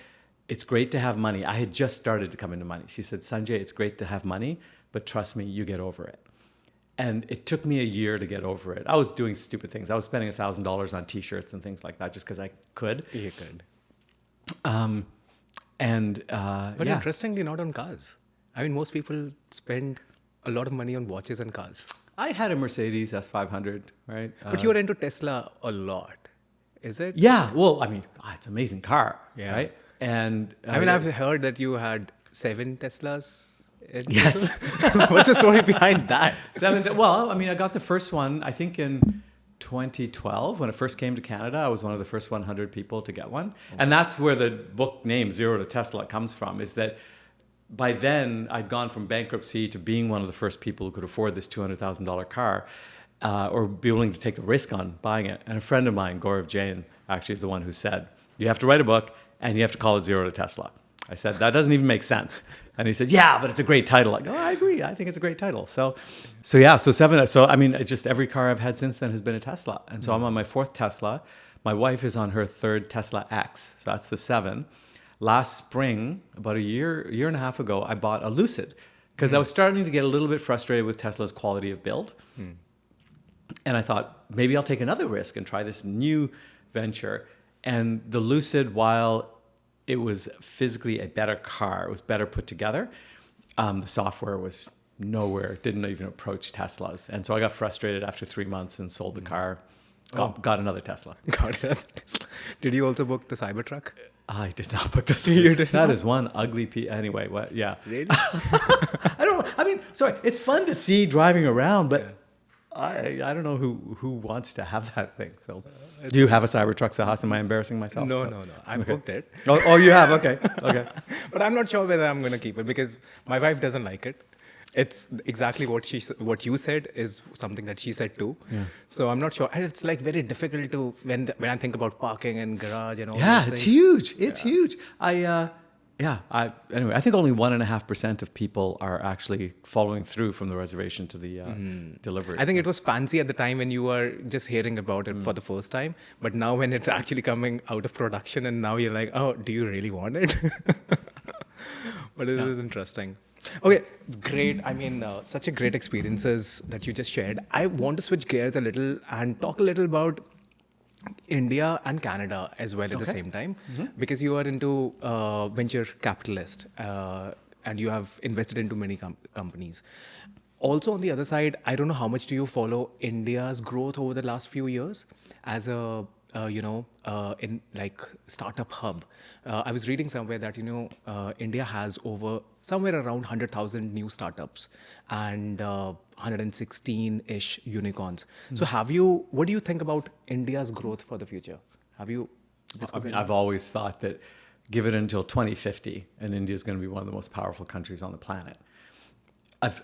[SPEAKER 1] it's great to have money. I had just started to come into money. She said, Sanjay, it's great to have money, but trust me, you get over it. And it took me a year to get over it. I was doing stupid things. I was spending $1,000 on T-shirts and things like that just because I could.
[SPEAKER 6] You could.
[SPEAKER 1] But
[SPEAKER 6] interestingly, not on cars. I mean, most people spend a lot of money on watches and cars.
[SPEAKER 1] I had a Mercedes S500, right?
[SPEAKER 6] But you're into Tesla a lot, is it?
[SPEAKER 1] Yeah. Well, I mean, it's an amazing car,
[SPEAKER 6] Yeah.
[SPEAKER 1] right? And
[SPEAKER 6] I mean, I've heard that you had 7 Teslas.
[SPEAKER 1] Yes.
[SPEAKER 6] What's the story behind that?
[SPEAKER 1] Well, I mean, I got the first one, I think in 2012, when it first came to Canada. I was one of the first 100 people to get one. And that's where the book name Zero to Tesla comes from, is that by then I'd gone from bankruptcy to being one of the first people who could afford this $200,000 car, or be willing to take the risk on buying it. And a friend of mine, Gaurav Jain, actually is the one who said, you have to write a book and you have to call it Zero to Tesla. I said, that doesn't even make sense. And he said, yeah, but it's a great title. I go, I agree. I think it's a great title. So I mean, just every car I've had since then has been a Tesla. And so I'm on my 4th Tesla. My wife is on her 3rd Tesla X. So that's the 7. Last spring, about a year and a half ago, I bought a Lucid because I was starting to get a little bit frustrated with Tesla's quality of build. And I thought, maybe I'll take another risk and try this new venture. And the Lucid, while it was physically a better car, it was better put together, the software was nowhere, didn't even approach Tesla's. And so I got frustrated after 3 months and sold the car, got another Tesla.
[SPEAKER 6] Got it. Did you also book the Cybertruck?
[SPEAKER 1] I did not book this. You did that is one ugly Anyway, what? Yeah.
[SPEAKER 6] Really?
[SPEAKER 1] I mean, sorry, it's fun to see driving around, but I don't know who wants to have that thing. So, do you have a Cybertruck, Sahas? Am I embarrassing myself?
[SPEAKER 6] No. I booked it.
[SPEAKER 1] Oh, you have? Okay.
[SPEAKER 6] But I'm not sure whether I'm going to keep it because my wife doesn't like it. It's exactly what you said is something that she said too. Yeah. So I'm not sure. And it's like very difficult to, when I think about parking and garage and all
[SPEAKER 1] yeah,
[SPEAKER 6] those
[SPEAKER 1] it's
[SPEAKER 6] things.
[SPEAKER 1] huge. It's huge. Anyway, I think only 1.5% of people are actually following through from the reservation to the delivery.
[SPEAKER 6] I think it was fancy at the time when you were just hearing about it for the first time. But now when it's actually coming out of production and now you're like, oh, do you really want it? But it is interesting. Okay, great. I mean, such a great experiences that you just shared. I want to switch gears a little and talk a little about India and Canada as well at the same time, because you are into venture capitalist and you have invested into many companies. Also, on the other side, I don't know how much do you follow India's growth over the last few years as a in like startup hub. I was reading somewhere that India has over somewhere around 100,000 new startups and 116-ish unicorns. So what do you think about India's growth for the future? Have you?
[SPEAKER 1] I've always thought that give it until 2050 and India is going to be one of the most powerful countries on the planet.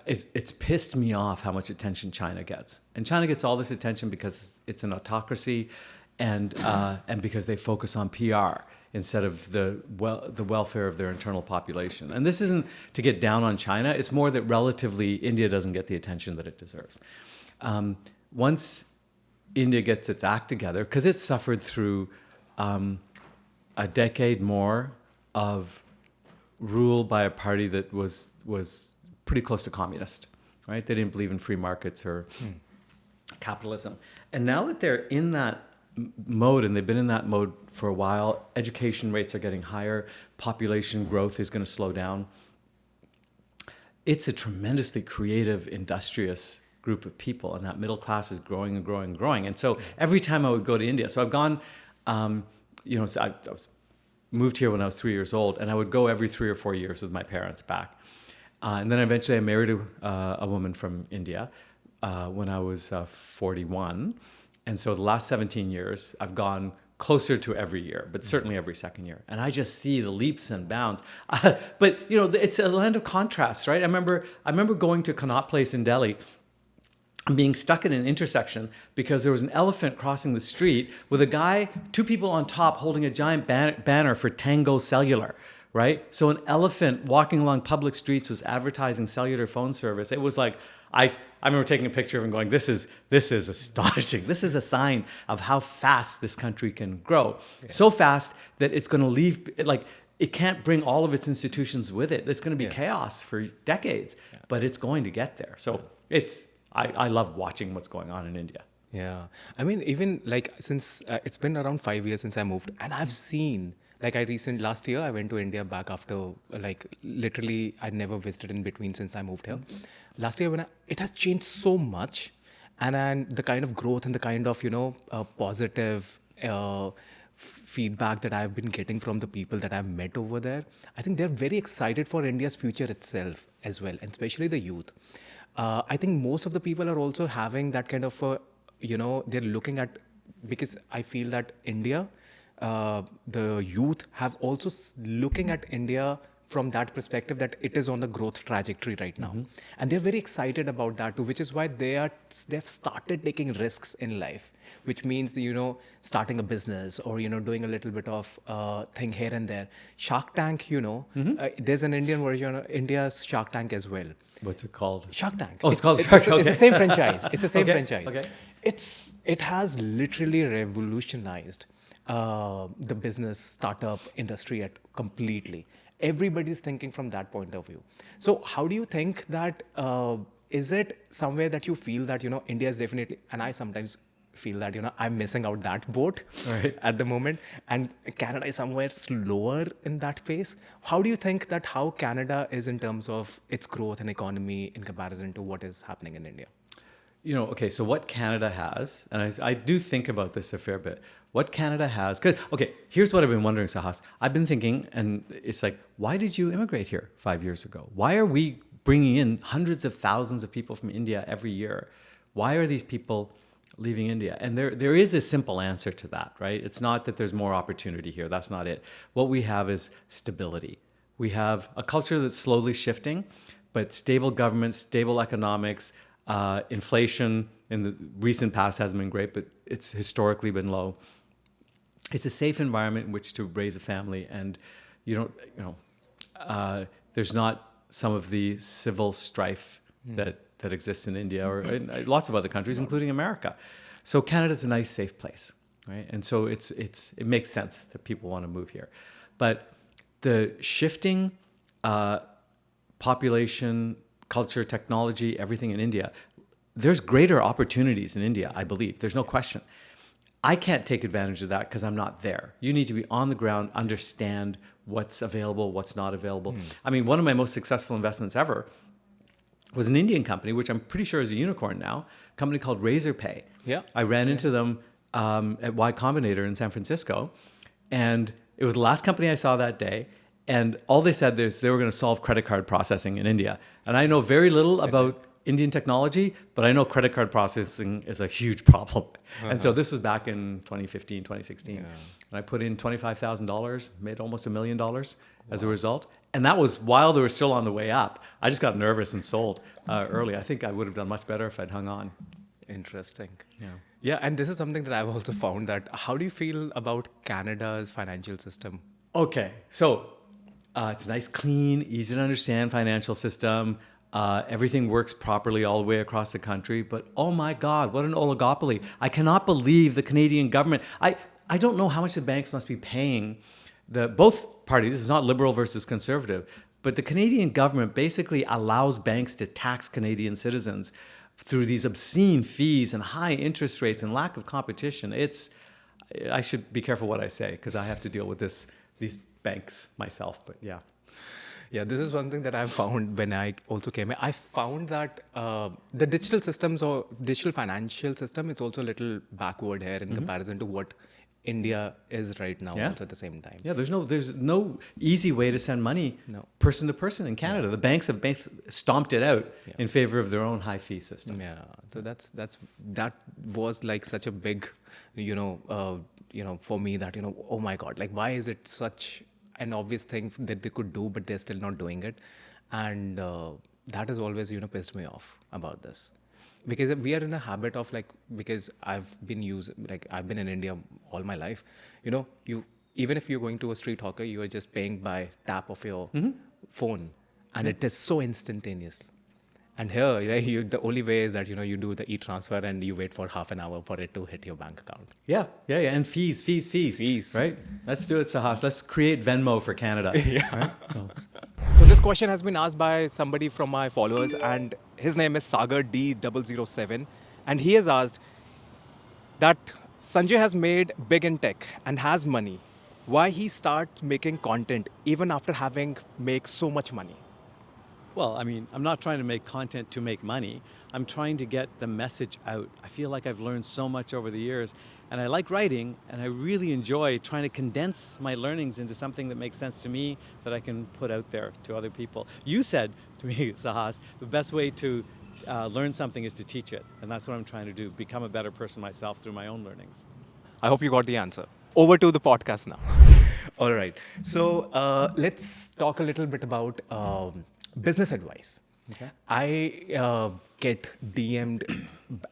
[SPEAKER 1] It's pissed me off how much attention China gets. And China gets all this attention because it's an autocracy and because they focus on PR instead of the welfare of their internal population. And this isn't to get down on China. It's more that relatively India doesn't get the attention that it deserves. Once India gets its act together, because it suffered through a decade more of rule by a party that was pretty close to communist, right? They didn't believe in free markets or capitalism. And now that they're in that mode, and they've been in that mode for a while, education rates are getting higher, population growth is going to slow down. It's a tremendously creative, industrious group of people, and that middle class is growing and growing and growing. And so every time I would go to India, so I've gone, I was moved here when I was 3 years old, and I would go every 3 or 4 years with my parents back. And then eventually I married a woman from India when I was 41. And so the last 17 years, I've gone closer to every year, but certainly every second year. And I just see the leaps and bounds. But, it's a land of contrasts, right? I remember going to Connaught Place in Delhi and being stuck in an intersection because there was an elephant crossing the street with a guy, 2 people on top holding a giant banner for Tango Cellular. Right? So an elephant walking along public streets was advertising cellular phone service. It was like, I remember taking a picture of it and going, this is astonishing. This is a sign of how fast this country can grow. Yeah. So fast that it's going to leave, it can't bring all of its institutions with it. It's going to be chaos for decades, but it's going to get there. So I love watching what's going on in India.
[SPEAKER 6] Yeah. I mean, even since it's been around 5 years since I moved, and I've seen, last year I went to India back after, literally I'd never visited in between since I moved here. last year it has changed so much, and the kind of growth and the kind of positive feedback that I've been getting from the people that I've met over there, I think they're very excited for India's future itself as well, and especially the youth. I think most of the people are also having that kind of they're looking at, because I feel that India, the youth have also looking at India from that perspective, that it is on the growth trajectory right now. And they're very excited about that too, which is why they've started taking risks in life, which means, starting a business or, doing a little bit of thing here and there. Shark Tank, there's an Indian version of India's Shark Tank as well.
[SPEAKER 1] What's it called?
[SPEAKER 6] Shark Tank.
[SPEAKER 1] Oh, it's called Shark Tank.
[SPEAKER 6] It's the same franchise. It's the same
[SPEAKER 1] Okay,
[SPEAKER 6] franchise.
[SPEAKER 1] okay.
[SPEAKER 6] It has literally revolutionized the business startup industry completely. Everybody's thinking from that point of view. So how do you think that, is it somewhere that you feel that, India is definitely, and I sometimes feel that, I'm missing out that boat at the moment, and Canada is somewhere slower in that pace. How do you think that how Canada is in terms of its growth and economy in comparison to what is happening in India?
[SPEAKER 1] Okay, so what Canada has, and I do think about this a fair bit, what Canada has, okay, here's what I've been wondering, Sahas. I've been thinking, and it's like, why did you immigrate here 5 years ago? Why are we bringing in hundreds of thousands of people from India every year? Why are these people leaving India? And there is a simple answer to that, right? It's not that there's more opportunity here. That's not it. What we have is stability. We have a culture that's slowly shifting, but stable government, stable economics, inflation in the recent past hasn't been great, but it's historically been low. It's a safe environment in which to raise a family, and there's not some of the civil strife that exists in India or in lots of other countries, including America. So Canada's a nice, safe place, right? And so it makes sense that people want to move here. But the shifting population, culture, technology, everything in India, there's greater opportunities in India, I believe. There's no question. I can't take advantage of that because I'm not there. You need to be on the ground, understand what's available, what's not available. I mean, one of my most successful investments ever was an Indian company, which I'm pretty sure is a unicorn now, a company called Razorpay.
[SPEAKER 6] Yeah.
[SPEAKER 1] I ran into them at Y Combinator in San Francisco, and it was the last company I saw that day. And all they said is they were going to solve credit card processing in India. And I know very little about Indian technology, but I know credit card processing is a huge problem. And so this was back in 2015, 2016. And I put in $25,000, made almost $1 million as a result. And that was while they were still on the way up. I just got nervous and sold early. I think I would have done much better if I'd hung on.
[SPEAKER 6] Interesting.
[SPEAKER 1] Yeah.
[SPEAKER 6] Yeah, and this is something that I've also found, that how do you feel about Canada's financial system?
[SPEAKER 1] Okay, so it's a nice, clean, easy to understand financial system. Everything works properly all the way across the country. But oh my God, what an oligopoly. I cannot believe the Canadian government. I don't know how much the banks must be paying both parties. This is not liberal versus conservative. But the Canadian government basically allows banks to tax Canadian citizens through these obscene fees and high interest rates and lack of competition. I should be careful what I say because I have to deal with these banks myself. But yeah.
[SPEAKER 6] Yeah, this is one thing that I've found when I also came here. I found that the digital systems or digital financial system is also a little backward here in comparison to what India is right now also at the same time.
[SPEAKER 1] Yeah, there's no easy way to send money person to person in Canada. The banks have stomped it out in favor of their own high fee system.
[SPEAKER 6] Yeah, so that was like such a big, for me that, oh my God, like why is it such an obvious thing that they could do, but they're still not doing it. And that has always, pissed me off about this. Because we are in a habit of because I've been in India all my life, even if you're going to a street hawker, you are just paying by tap of your phone, and it is so instantaneous. And here, the only way is that, you do the e-transfer and you wait for half an hour for it to hit your bank account.
[SPEAKER 1] Yeah. And fees. Right? Let's do it, Sahas. Let's create Venmo for Canada.
[SPEAKER 6] Yeah. Right? So this question has been asked by somebody from my followers, and his name is Sagar D007. And he has asked that Sanjay has made big in tech and has money. Why he starts making content even after having make so much money?
[SPEAKER 1] Well, I mean, I'm not trying to make content to make money. I'm trying to get the message out. I feel like I've learned so much over the years, and I like writing, and I really enjoy trying to condense my learnings into something that makes sense to me that I can put out there to other people. You said to me, Sahas, the best way to learn something is to teach it, and that's what I'm trying to do, become a better person myself through my own learnings.
[SPEAKER 6] I hope you got the answer. Over to the podcast now. All right. So let's talk a little bit about business advice.
[SPEAKER 1] Okay.
[SPEAKER 6] I get DM'd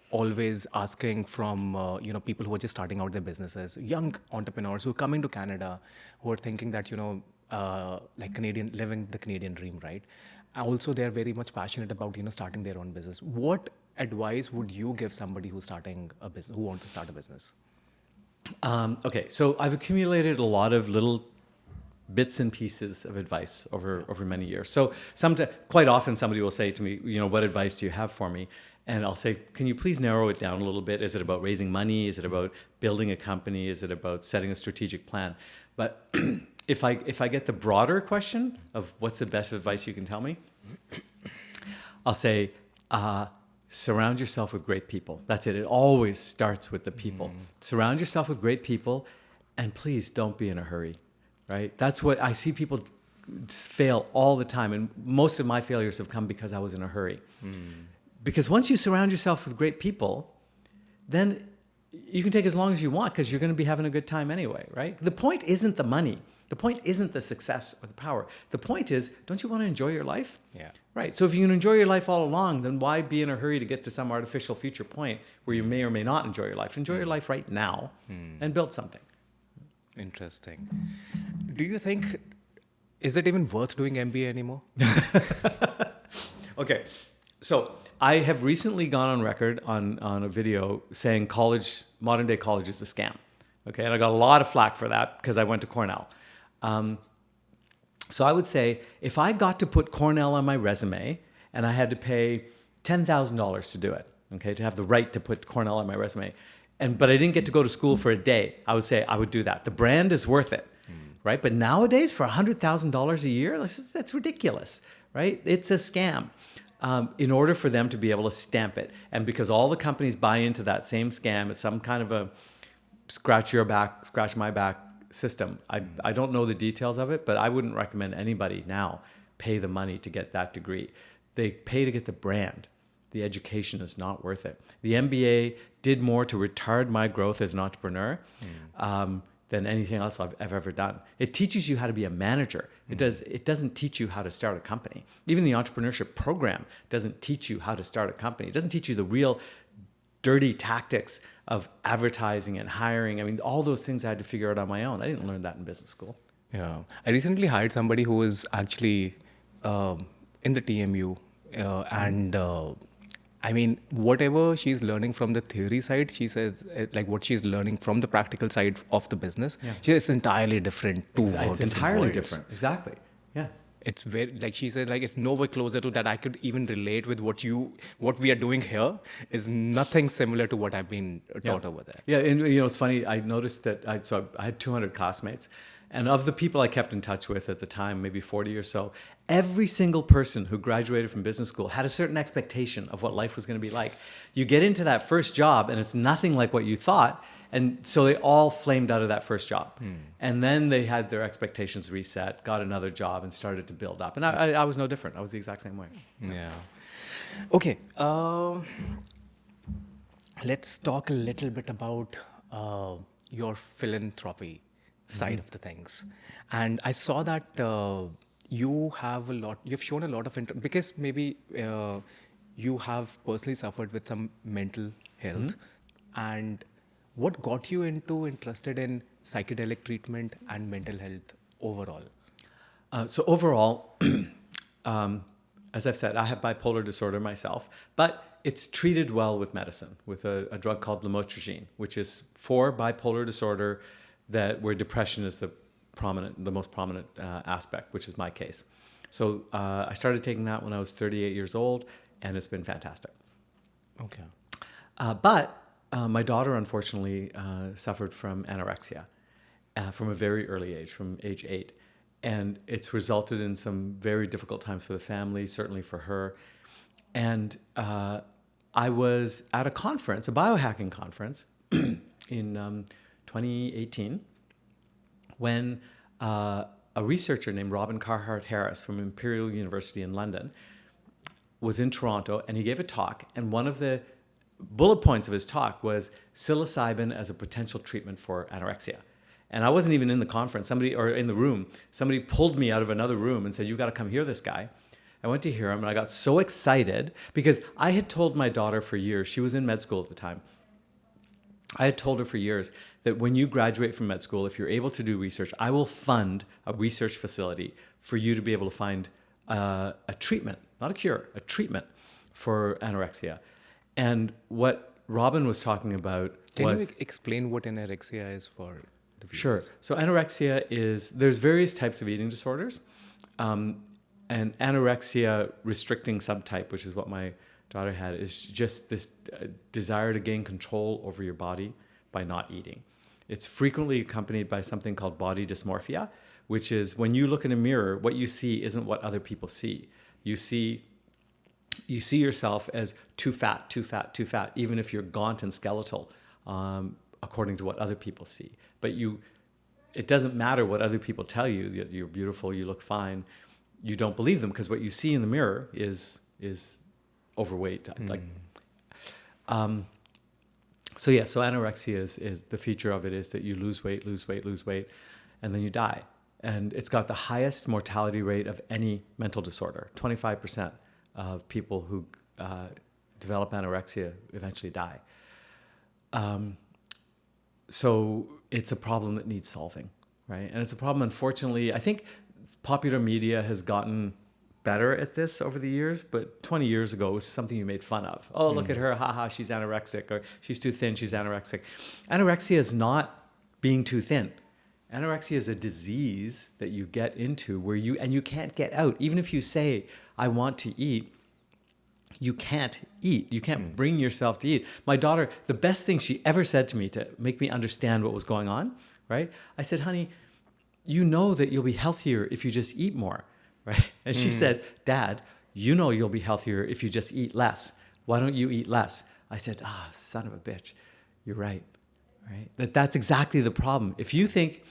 [SPEAKER 6] always asking from people who are just starting out their businesses, young entrepreneurs who are coming to Canada, who are thinking that like living the Canadian dream, right? Also, they're very much passionate about starting their own business. What advice would you give somebody who's starting a business, who wants to start a business?
[SPEAKER 1] Okay, so I've accumulated a lot of little bits and pieces of advice over many years. So quite often somebody will say to me, what advice do you have for me? And I'll say, can you please narrow it down a little bit? Is it about raising money? Is it about building a company? Is it about setting a strategic plan? But if I get the broader question of what's the best advice you can tell me, I'll say, surround yourself with great people. That's it. It always starts with the people. Surround yourself with great people, and please don't be in a hurry, right? That's what I see people fail all the time. And most of my failures have come because I was in a hurry. Because once you surround yourself with great people, then you can take as long as you want because you're going to be having a good time anyway, right? The point isn't the money. The point isn't the success or the power. The point is, don't you want to enjoy your life?
[SPEAKER 6] Yeah.
[SPEAKER 1] Right. So if you can enjoy your life all along, then why be in a hurry to get to some artificial future point where you may or may not enjoy your life? Enjoy your life right now and build something.
[SPEAKER 6] Interesting. Do you think, is it even worth doing MBA anymore?
[SPEAKER 1] Okay. So I have recently gone on record on a video saying modern day college is a scam. Okay. And I got a lot of flack for that because I went to Cornell. So I would say if I got to put Cornell on my resume and I had to pay $10,000 to do it, okay, to have the right to put Cornell on my resume, but I didn't get to go to school for a day, I would say I would do that. The brand is worth it, right? But nowadays for $100,000 a year, that's ridiculous, right? It's a scam. In order for them to be able to stamp it, and because all the companies buy into that same scam, it's some kind of a scratch your back, scratch my back system. I don't know the details of it, but I wouldn't recommend anybody now pay the money to get that degree. They pay to get the brand. The education is not worth it. The MBA did more to retard my growth as an entrepreneur than anything else I've ever done. It teaches you how to be a manager. It doesn't teach you how to start a company. Even the entrepreneurship program doesn't teach you how to start a company. It doesn't teach you the real dirty tactics of advertising and hiring. I mean, all those things I had to figure out on my own. I didn't learn that in business school.
[SPEAKER 6] Yeah. I recently hired somebody who was actually in the TMU and I mean, whatever she's learning from the theory side, she says, like what she's learning from the practical side of the business, it's entirely different.
[SPEAKER 1] It's entirely different. Exactly. Yeah.
[SPEAKER 6] It's very, like she said, like it's nowhere closer to that I could even relate with what we are doing here is nothing similar to what I've been taught over there.
[SPEAKER 1] Yeah, and it's funny, I noticed that I had 200 classmates, and of the people I kept in touch with at the time, maybe 40 or so, every single person who graduated from business school had a certain expectation of what life was going to be like. You get into that first job and it's nothing like what you thought. And so they all flamed out of that first job. And then they had their expectations reset, got another job, and started to build up. And I was no different. I was the exact same way.
[SPEAKER 6] Yeah. Okay. Let's talk a little bit about your philanthropy side of the things. And I saw that you've shown a lot of interest, because maybe you have personally suffered with some mental health. And what got you interested in psychedelic treatment and mental health overall?
[SPEAKER 1] So overall, as I've said, I have bipolar disorder myself, but it's treated well with medicine, with a drug called lamotrigine, which is for bipolar disorder where depression is the most prominent aspect, which is my case. So I started taking that when I was 38 years old, and it's been fantastic.
[SPEAKER 6] Okay.
[SPEAKER 1] But my daughter, unfortunately, suffered from anorexia from a very early age, from age 8. and it's resulted in some very difficult times for the family, certainly for her. And I was at a conference, a biohacking conference, in 2018, when a researcher named Robin Carhart Harris from Imperial University in London was in Toronto, and he gave a talk, and one of the bullet points of his talk was psilocybin as a potential treatment for anorexia. And I wasn't even in the conference, somebody pulled me out of another room and said, "You've got to come hear this guy." I went to hear him, and I got so excited because I had told my daughter for years, she was in med school at the time, I had told her for years that when you graduate from med school, if you're able to do research, I will fund a research facility for you to be able to find a treatment, not a cure, a treatment for anorexia. And what Robin was talking about
[SPEAKER 6] Can
[SPEAKER 1] was...
[SPEAKER 6] you explain what anorexia is for the viewers?
[SPEAKER 1] Sure. So anorexia is, there's various types of eating disorders. And anorexia restricting subtype, which is what my daughter had, is just this desire to gain control over your body by not eating. It's frequently accompanied by something called body dysmorphia, which is when you look in a mirror, what you see isn't what other people see. You see yourself as too fat, too fat, too fat, even if you're gaunt and skeletal, according to what other people see. But it doesn't matter what other people tell you, that you're beautiful, you look fine. You don't believe them because what you see in the mirror is overweight. So anorexia is the feature of it is that you lose weight, and then you die. And it's got the highest mortality rate of any mental disorder. 25% of people who develop anorexia eventually die. So it's a problem that needs solving, right? And it's a problem, unfortunately, I think popular media has gotten better at this over the years, but 20 years ago it was something you made fun of. Oh, look at her, haha, she's anorexic, or she's too thin, she's anorexic. Anorexia is not being too thin. Anorexia is a disease that you get into where you can't get out. Even if you say, I want to eat, you can't eat. You can't bring yourself to eat. My daughter, the best thing she ever said to me to make me understand what was going on, right? I said, honey, you know that you'll be healthier if you just eat more, right? And she said, Dad, you know you'll be healthier if you just eat less. Why don't you eat less? I said, son of a bitch, you're right, right? That's exactly the problem. If you think,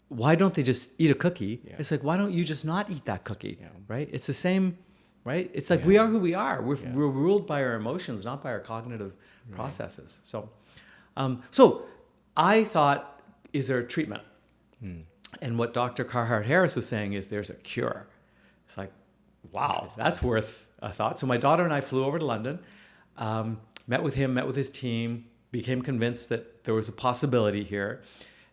[SPEAKER 1] why don't they just eat a cookie? Yeah. It's like, why don't you just not eat that cookie, right? It's the same, right? It's like we are who we are. We're ruled by our emotions, not by our cognitive processes. So I thought, is there a treatment? And what Dr. Carhart Harris was saying is there's a cure. It's like, wow, that's worth a thought. So my daughter and I flew over to London, met with him, met with his team, became convinced that there was a possibility here.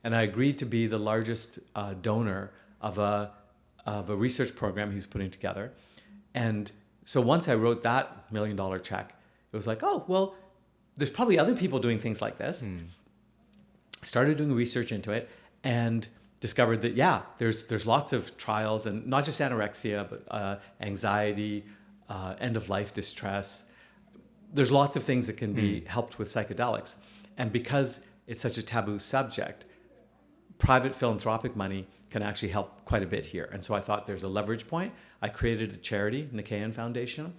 [SPEAKER 1] And I agreed to be the largest donor of a research program he's putting together. And so once I wrote that $1 million check, it was like, oh, well, there's probably other people doing things like this. Started doing research into it and discovered that, there's lots of trials, and not just anorexia, but anxiety, end-of-life distress. There's lots of things that can be helped with psychedelics. And because it's such a taboo subject, private philanthropic money can actually help quite a bit here. And so I thought there's a leverage point. I created a charity, Nikayan Foundation,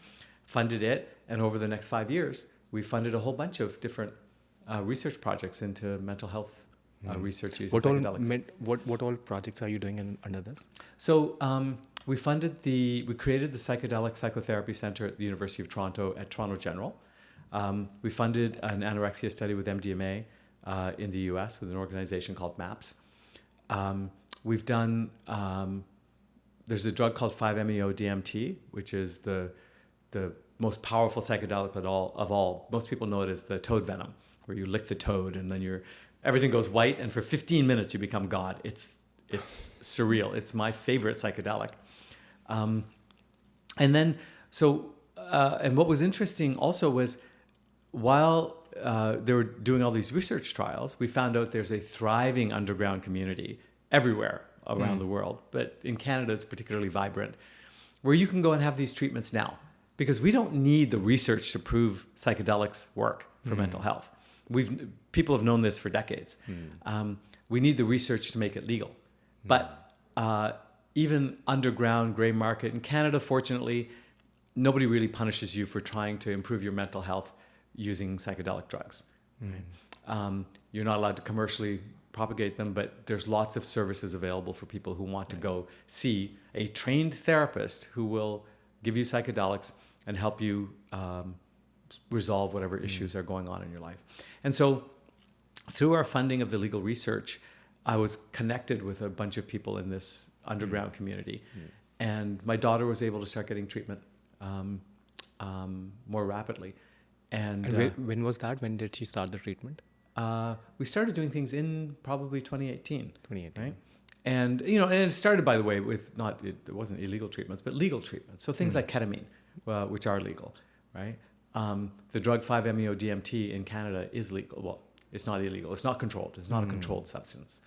[SPEAKER 1] funded it, and over the next 5 years, we funded a whole bunch of different research projects into mental health research using psychedelics.
[SPEAKER 6] What all projects are you doing under this?
[SPEAKER 1] So we created the Psychedelic Psychotherapy Center at the University of Toronto at Toronto General. We funded an anorexia study with MDMA in the US with an organization called MAPS. We've done, there's a drug called 5-MeO-DMT, which is the most powerful psychedelic of all. Most people know it as the toad venom, where you lick the toad and then everything goes white, and for 15 minutes you become God. It's surreal. It's my favorite psychedelic. And what was interesting also was, while they were doing all these research trials, we found out there's a thriving underground community everywhere around the world, but in Canada it's particularly vibrant, where you can go and have these treatments now, because we don't need the research to prove psychedelics work for mental health. People have known this for decades. We need the research to make it legal. But even underground gray market. In Canada, fortunately, nobody really punishes you for trying to improve your mental health using psychedelic drugs. Right? You're not allowed to commercially propagate them, but there's lots of services available for people who want to go see a trained therapist who will give you psychedelics and help you resolve whatever issues are going on in your life. And so through our funding of the legal research, I was connected with a bunch of people in this underground community. And my daughter was able to start getting treatment more rapidly. And
[SPEAKER 6] when was that? When did she start the treatment?
[SPEAKER 1] We started doing things in probably 2018.
[SPEAKER 6] 2018.
[SPEAKER 1] Right? And, you know, and it started, by the way, with it wasn't illegal treatments, but legal treatments. So things like ketamine, which are legal, right? The drug 5-MeO-DMT in Canada is legal. Well, it's not illegal. It's not controlled. It's not a controlled substance.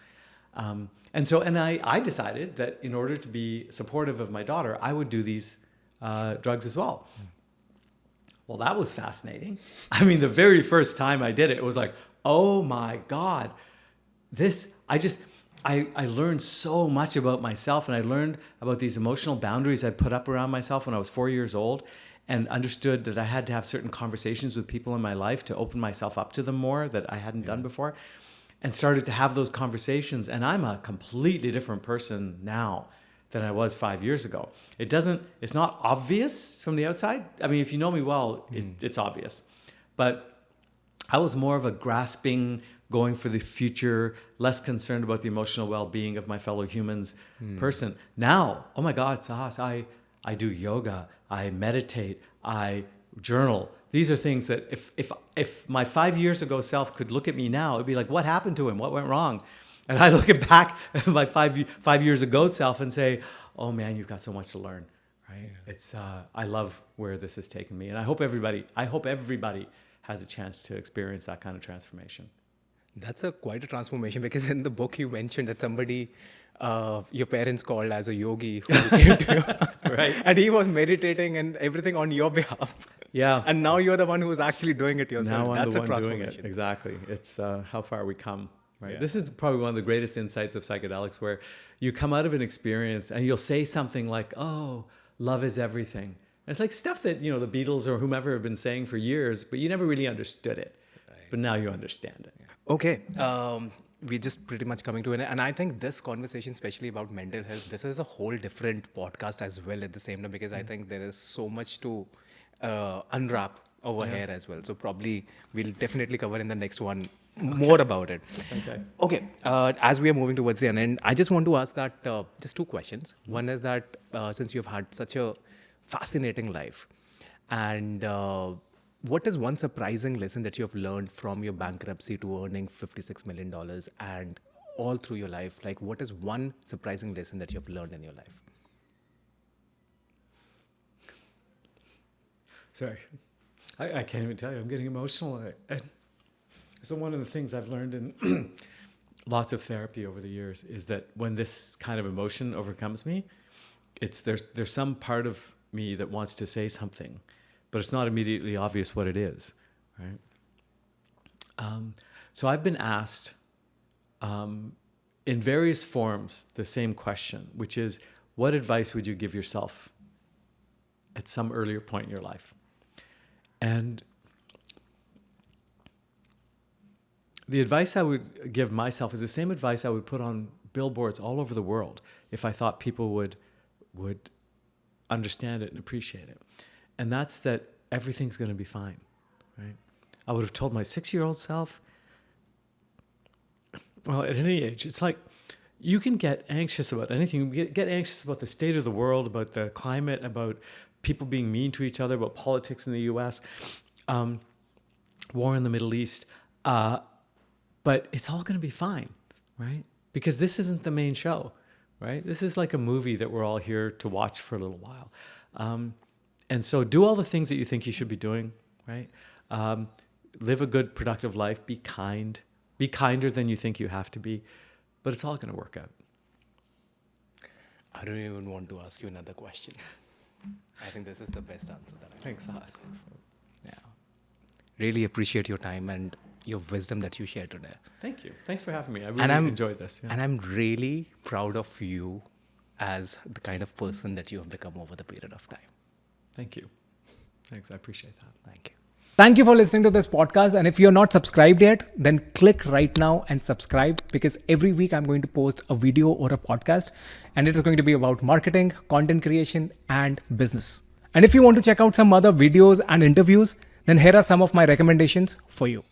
[SPEAKER 1] And so I decided that in order to be supportive of my daughter, I would do these drugs as well. Well, that was fascinating. I mean, the very first time I did it, it was like, oh my God, I learned so much about myself, and I learned about these emotional boundaries I'd put up around myself when I was 4 years old, and understood that I had to have certain conversations with people in my life to open myself up to them more that I hadn't done before, and started to have those conversations. And I'm a completely different person now than I was 5 years ago. It's not obvious from the outside. I mean, if you know me well, it's obvious. But I was more of a grasping, going for the future, less concerned about the emotional well-being of my fellow humans person. Now, oh my God, Sahas, I do yoga, I meditate, I journal. These are things that if my 5 years ago self could look at me now, it'd be like, what happened to him? What went wrong? And I look back at my five years ago self and say, oh man, you've got so much to learn, right? It's I love where this has taken me, and I hope everybody has a chance to experience that kind of transformation.
[SPEAKER 6] That's quite a transformation, because in the book you mentioned that somebody your parents called as a yogi who came to you,
[SPEAKER 1] right?
[SPEAKER 6] And he was meditating and everything on your behalf.
[SPEAKER 1] Yeah.
[SPEAKER 6] And now you're the one who's actually doing it yourself.
[SPEAKER 1] Now I'm
[SPEAKER 6] That's
[SPEAKER 1] the
[SPEAKER 6] a
[SPEAKER 1] one doing
[SPEAKER 6] transformation.
[SPEAKER 1] it. Exactly. It's how far we come. Right.
[SPEAKER 6] Yeah.
[SPEAKER 1] This is probably one of the greatest insights of psychedelics, where you come out of an experience and you'll say something like, "Oh, love is everything." And it's like stuff that, you know, the Beatles or whomever have been saying for years, but you never really understood it. Right. But now you understand it.
[SPEAKER 6] Okay. We're just pretty much coming to an end. And I think this conversation, especially about mental health, this is a whole different podcast as well at the same time, because I think there is so much to unwrap over here as well. So probably we'll definitely cover in the next one more about it. Okay. As we are moving towards the end, I just want to ask that just two questions. One is that since you've had such a fascinating life, and what is one surprising lesson that you have learned from your bankruptcy to earning $56 million and all through your life? Like, what is one surprising lesson that you have learned in your life?
[SPEAKER 1] Sorry. I can't even tell you. I'm getting emotional. So one of the things I've learned in lots of therapy over the years is that when this kind of emotion overcomes me, there's some part of me that wants to say something, but it's not immediately obvious what it is, right? So I've been asked in various forms the same question, which is, what advice would you give yourself at some earlier point in your life? And the advice I would give myself is the same advice I would put on billboards all over the world if I thought people would understand it and appreciate it. And that's that everything's going to be fine, right? I would have told my 6-year-old self, well, at any age, it's like you can get anxious about anything. You get anxious about the state of the world, about the climate, about people being mean to each other, about politics in the US, war in the Middle East. But it's all going to be fine, right? Because this isn't the main show, right? This is like a movie that we're all here to watch for a little while. And so do all the things that you think you should be doing, right? Live a good, productive life. Be kind. Be kinder than you think you have to be. But it's all going to work out.
[SPEAKER 6] I don't even want to ask you another question. I think this is the best answer that I have.
[SPEAKER 1] Thanks, Sahas.
[SPEAKER 6] Yeah. Really appreciate your time and your wisdom that you shared today.
[SPEAKER 1] Thank you. Thanks for having me. I really enjoyed this. Yeah.
[SPEAKER 6] And I'm really proud of you as the kind of person that you have become over the period of time.
[SPEAKER 1] Thank you. Thanks. I appreciate that.
[SPEAKER 6] Thank you.
[SPEAKER 2] Thank you for listening to this podcast. And if you're not subscribed yet, then click right now and subscribe, because every week I'm going to post a video or a podcast, and it is going to be about marketing, content creation, and business. And if you want to check out some other videos and interviews, then here are some of my recommendations for you.